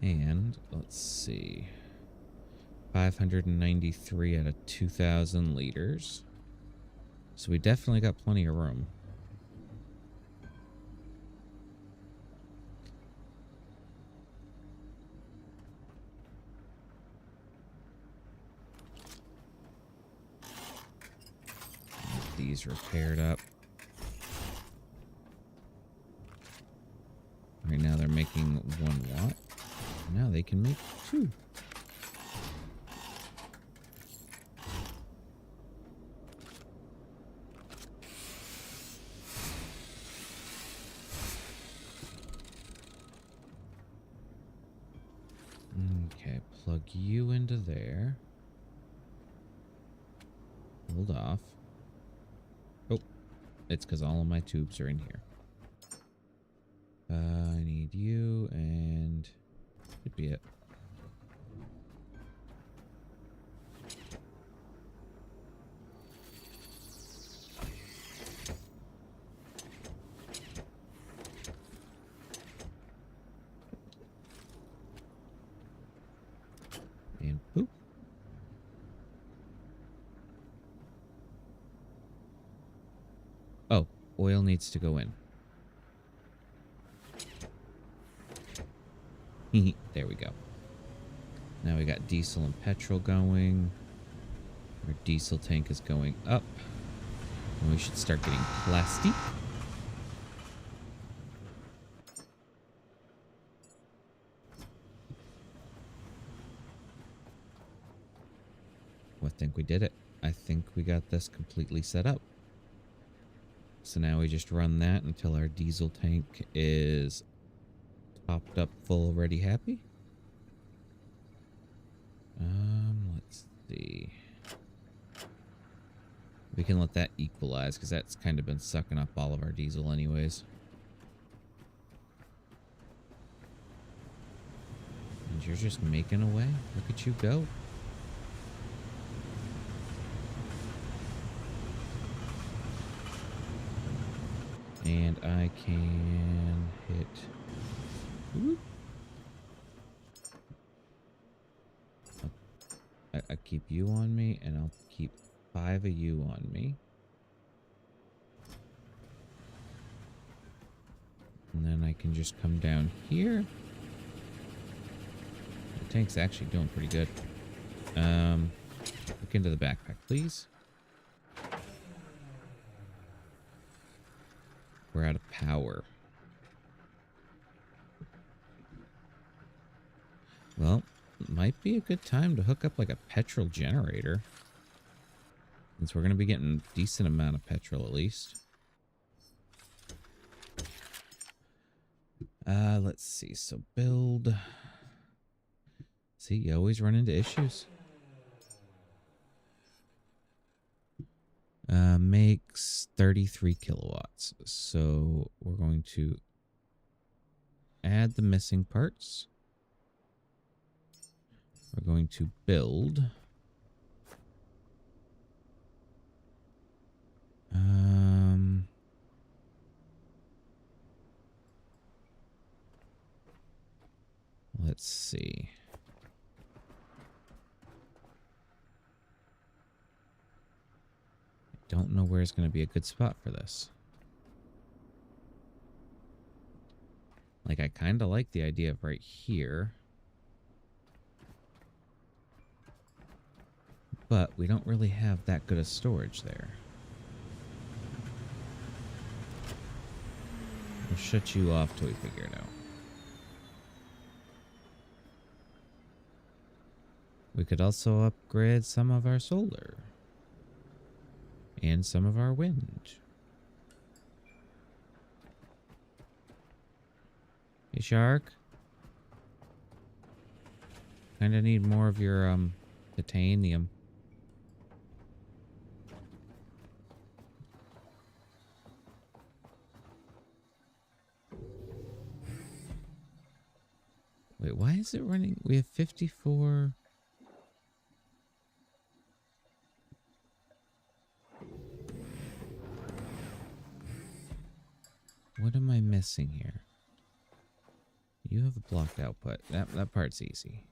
And let's see. 593 out of 2,000 liters. So we definitely got plenty of room. These repaired up. Right now they're making 1 watt. Now they can make 2. Okay, plug you into there. Hold off. Oh, it's because all of my tubes are in here. I need you, and should be it. And boop. Oh, oil needs to go in. There we go. Now we got diesel and petrol going. Our diesel tank is going up. And we should start getting plastic. Well, I think we did it. I think we got this completely set up. So now we just run that until our diesel tank is topped up, full, ready, happy. Let's see. We can let that equalize because that's kind of been sucking up all of our diesel anyways. And you're just making away. Look at you go. And I can hit. Whoop. I keep you on me, and I'll keep 5 of you on me. And then I can just come down here. The tank's actually doing pretty good. Look into the backpack, please. We're out of power. Well, it might be a good time to hook up like a petrol generator. Since we're going to be getting a decent amount of petrol at least. Let's see. So build. See, you always run into issues. Makes 33 kilowatts. So we're going to add the missing parts. We're going to build. Let's see. I don't know where's going to be a good spot for this. Like, I kind of like the idea of right here. But we don't really have that good of storage there. We'll shut you off till we figure it out. We could also upgrade some of our solar. And some of our wind. Hey, Shark. Kinda need more of your, titanium. Wait, why is it running? We have 54. What am I missing here? You have a blocked output. That part's easy.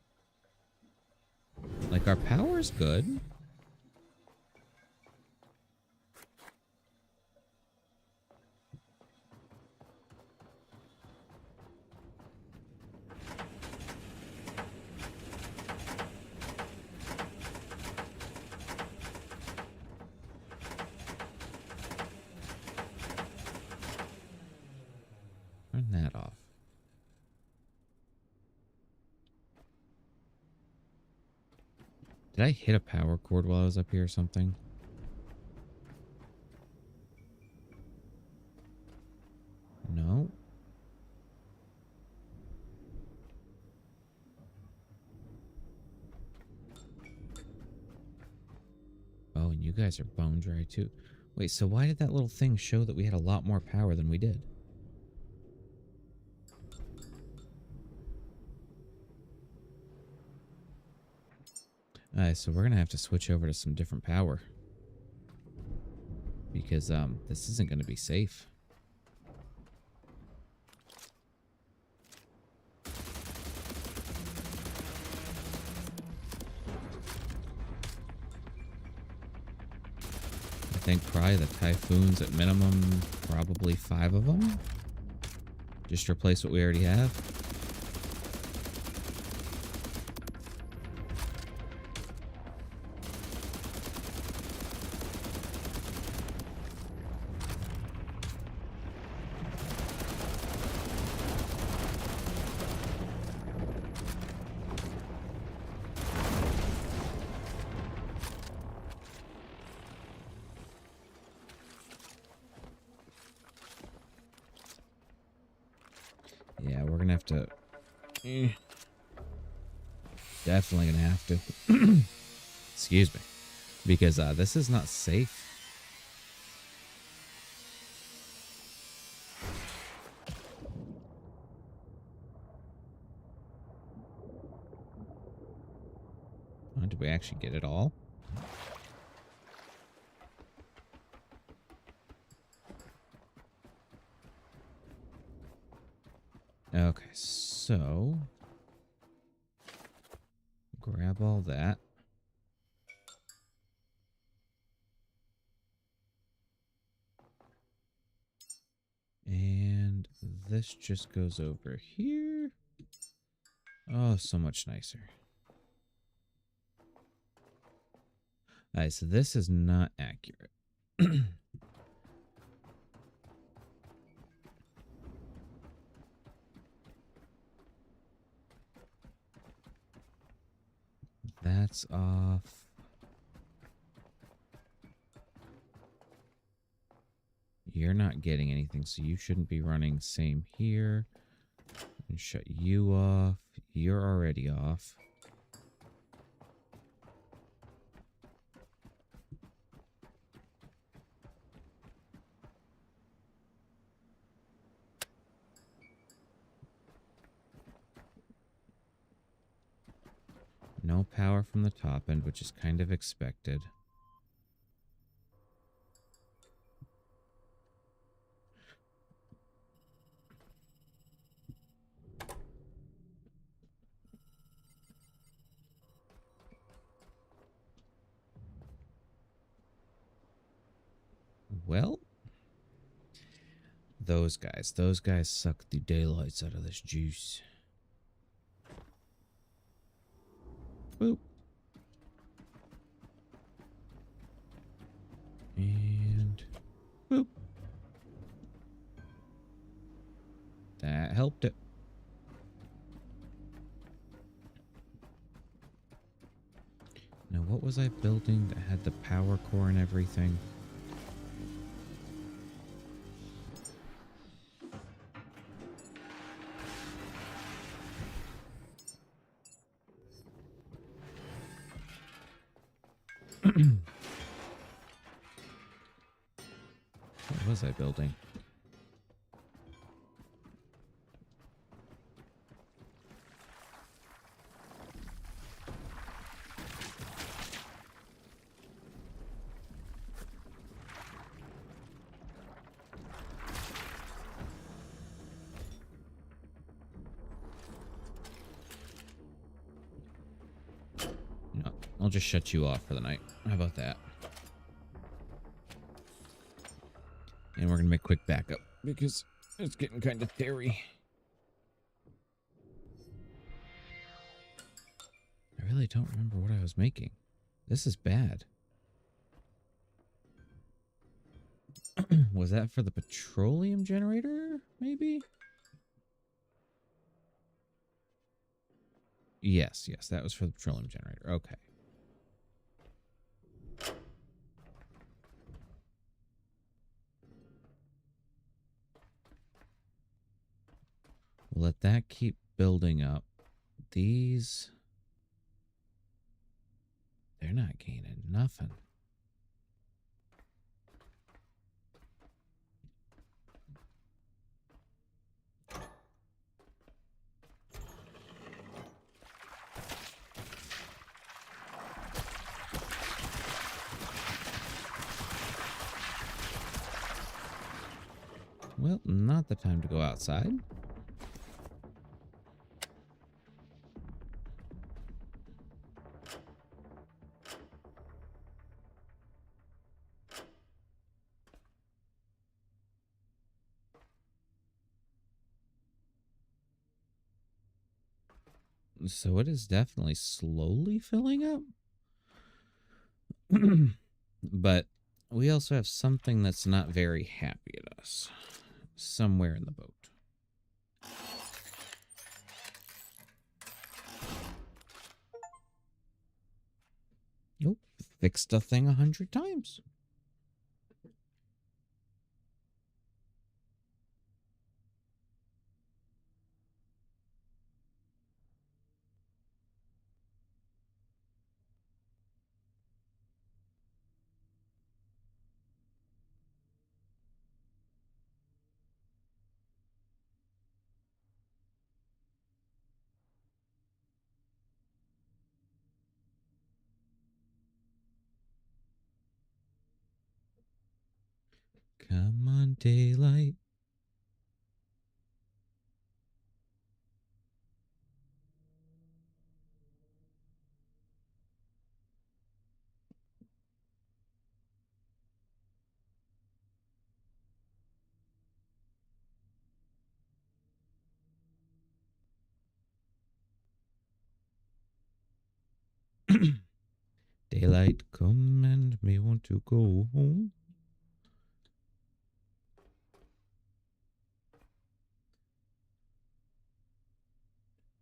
Like, our power's good. Turn that off. Did I hit a power cord while I was up here or something? No. Oh, and you guys are bone dry too. Wait, so why did that little thing show that we had a lot more power than we did? Alright, so we're gonna have to switch over to some different power. Because, this isn't gonna be safe. I think probably the Typhoons at minimum, probably 5 of them. Just replace what we already have. Yeah, we're gonna have to... Definitely gonna have to. Excuse me. Because this is not safe. Did we actually get it all? Okay, so... grab all that. And this just goes over here. Oh, so much nicer. Alright, so this is not accurate. That's off. You're not getting anything, so you shouldn't be running. Same here. And shut you off. You're already off. No power from the top end, which is kind of expected. Well, those guys suck the daylights out of this juice. Boop. And boop. helped it. Now, what was I building that had the power core and everything? What was I building? No, I'll just shut you off for the night. How about that? And we're going to make quick backup because it's getting kind of hairy. I really don't remember what I was making. This is bad. Was that for the petroleum generator, maybe? Yes, that was for the petroleum generator. Okay. We'll let that keep building up. These... they're not gaining nothing. Well, not the time to go outside. So it is definitely slowly filling up. But we also have something that's not very happy at us. Somewhere in the boat. Nope. Fixed a thing 100 times. Come on, daylight. Daylight, come and me want to go home.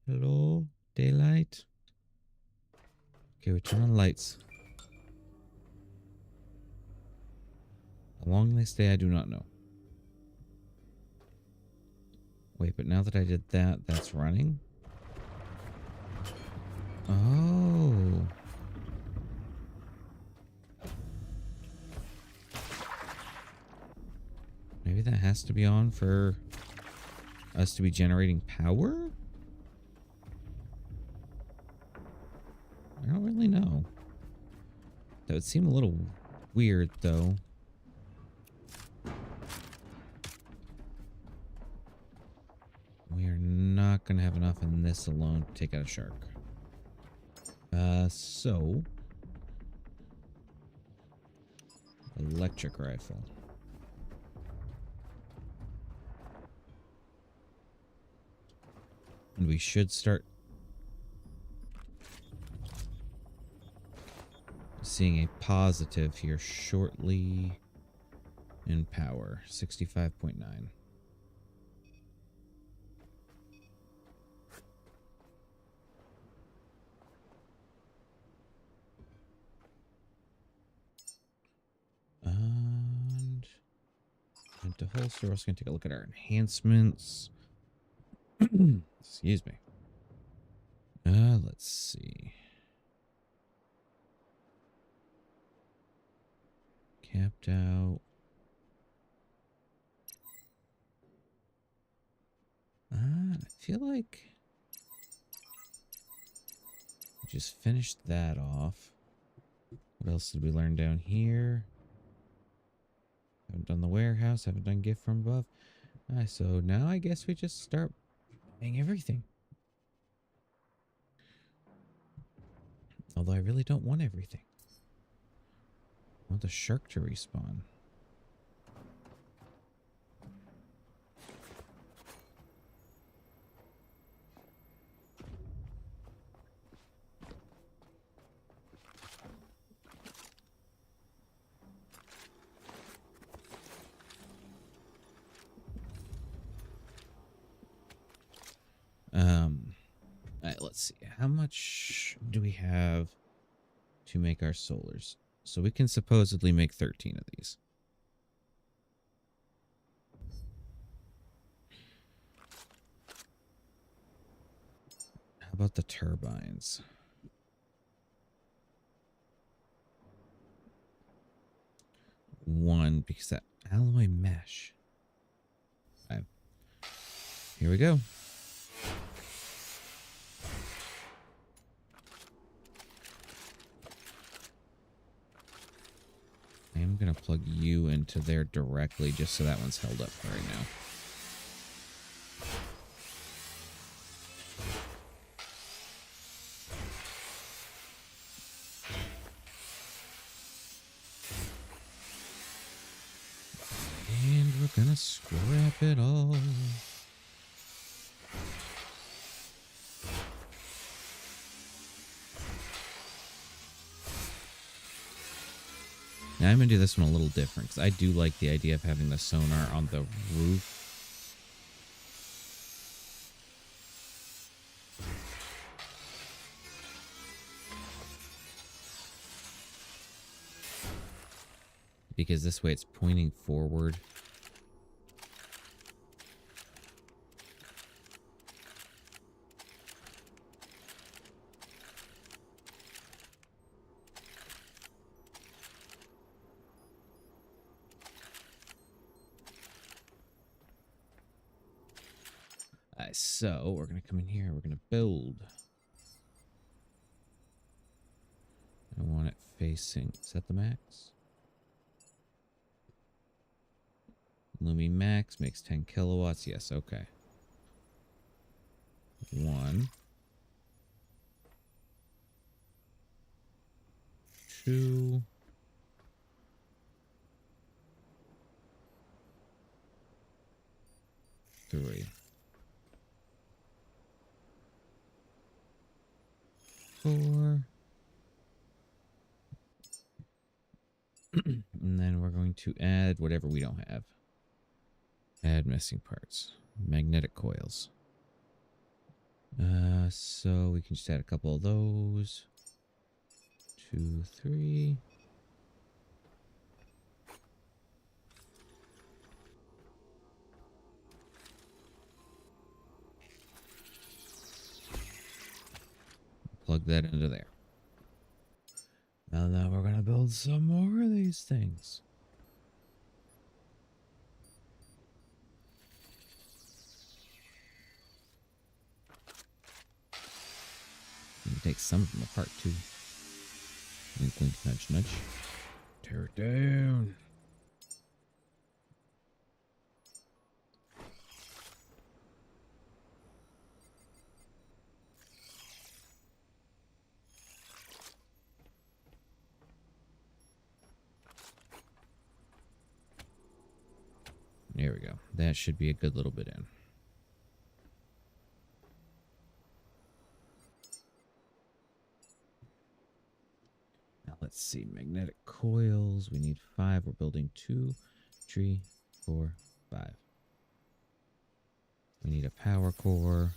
Hello, daylight. Okay, we turn on lights. How long they stay, I do not know. Wait, but now that I did that, that's running? Oh. Maybe that has to be on for us to be generating power? I don't really know. That would seem a little weird, though. We are not going to have enough in this alone to take out a shark. So... electric rifle. And we should start seeing a positive here shortly in power. 65.9. into holster. We're also going to take a look at our enhancements. Excuse me. Let's see. Capped out. I feel like we just finished that off. What else did we learn down here? Haven't done the warehouse. Haven't done gift from above. So now I guess we just start buying everything. Although I really don't want everything. I want the shark to respawn. Alright, let's see. How much do we have to make our solars? So we can supposedly make 13 of these. How about the turbines? One, because that alloy mesh. Okay. Here we go. I'm going to plug you into there directly just so that one's held up right now. And we're going to scrap it all. Now I'm going to do this one a little different because I do like the idea of having the sonar on the roof. Because this way it's pointing forward. So we're going to come in here. We're going to build. I want it facing. Is that the max? Lumi max makes 10 kilowatts. Yes, okay. 1, 2, 3, 4. And then we're going to add whatever we don't have. Add missing parts. Magnetic coils. So we can just add a couple of those. 2, 3. Plug that into there. Now we're gonna build some more of these things. You can take some of them apart too. Wink, wink, nudge, nudge. Tear it down. There we go. That should be a good little bit in. Now let's see. Magnetic coils. We need 5. We're building 2, 3, 4, 5. We need a power core.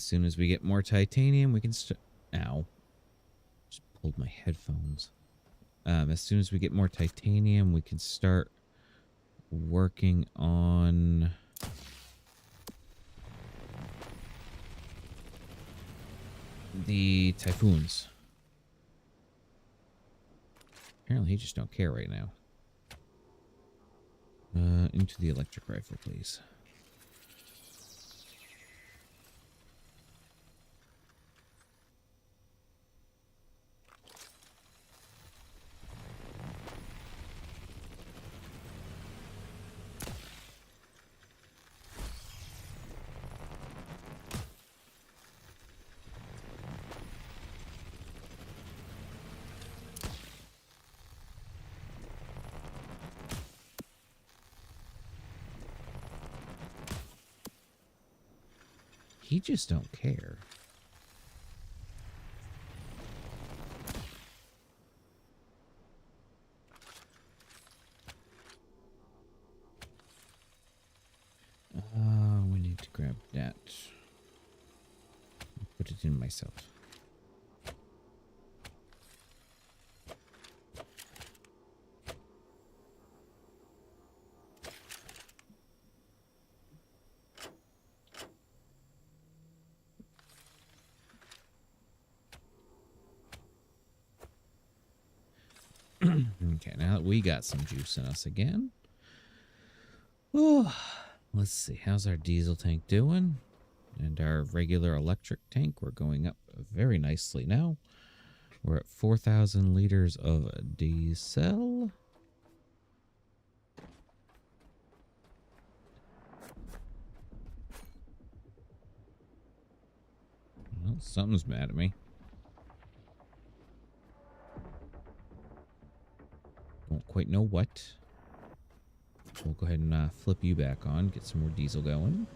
As soon as we get more titanium, we can start... Ow. Just pulled my headphones. As soon as we get more titanium, we can start working on... the typhoons. Apparently, he just don't care right now. Into the electric rifle, please. He just don't care. We need to grab that. Put it in myself. Okay, now that we got some juice in us again. Oh, let's see. How's our diesel tank doing? And our regular electric tank, we're going up very nicely now. We're at 4,000 liters of diesel. Well, something's mad at me. Don't quite know what. We'll go ahead and flip you back on, get some more diesel going.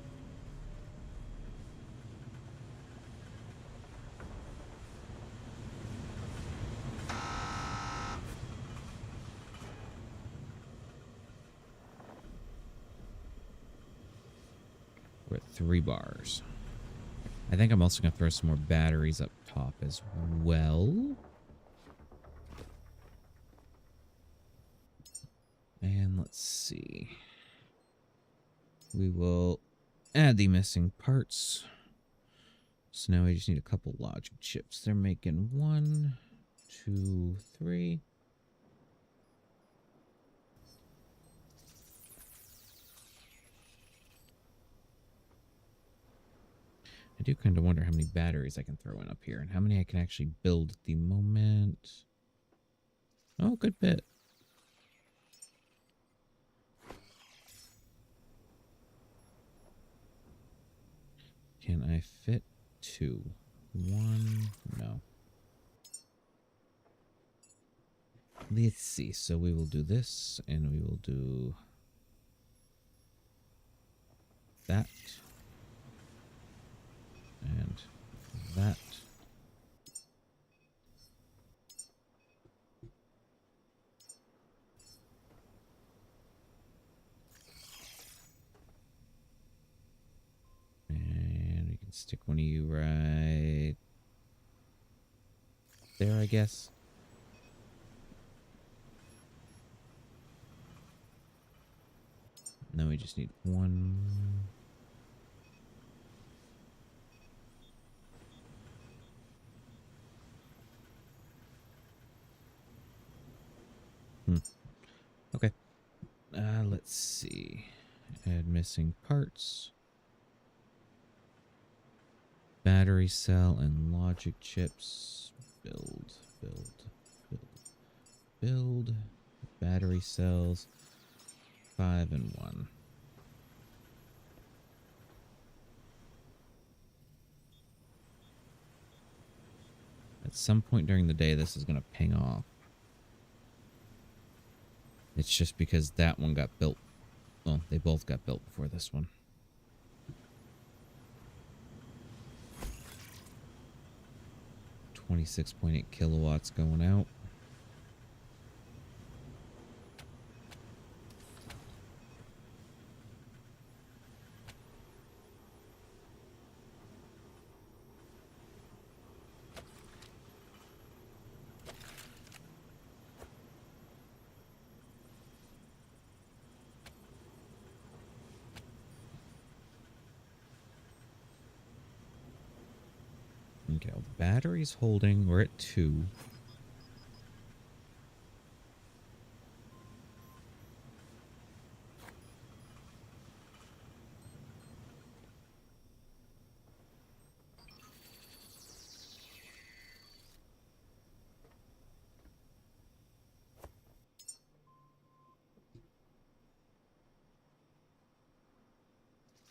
We're at 3 bars. I think I'm also going to throw some more batteries up top as well. And let's see. We will add the missing parts. So now we just need a couple logic chips. They're making 1, 2, 3. I do kind of wonder how many batteries I can throw in up here and how many I can actually build at the moment. Oh, good bit. Can I fit 2? 1? No. Let's see. So we will do this, and we will do that, and that. And we can stick one of you right there, I guess. Now we just need 1. Okay. Let's see. Add missing parts. Battery cell and logic chips. Build. Battery cells. 5 and 1. At some point during the day, this is going to ping off. It's just because that one got built. Well, they both got built before this one. .8 kilowatts going out. Okay, well, the battery's holding. We're at 2.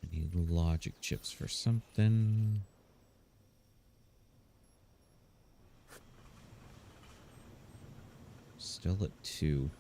I need logic chips for something. Still at 2.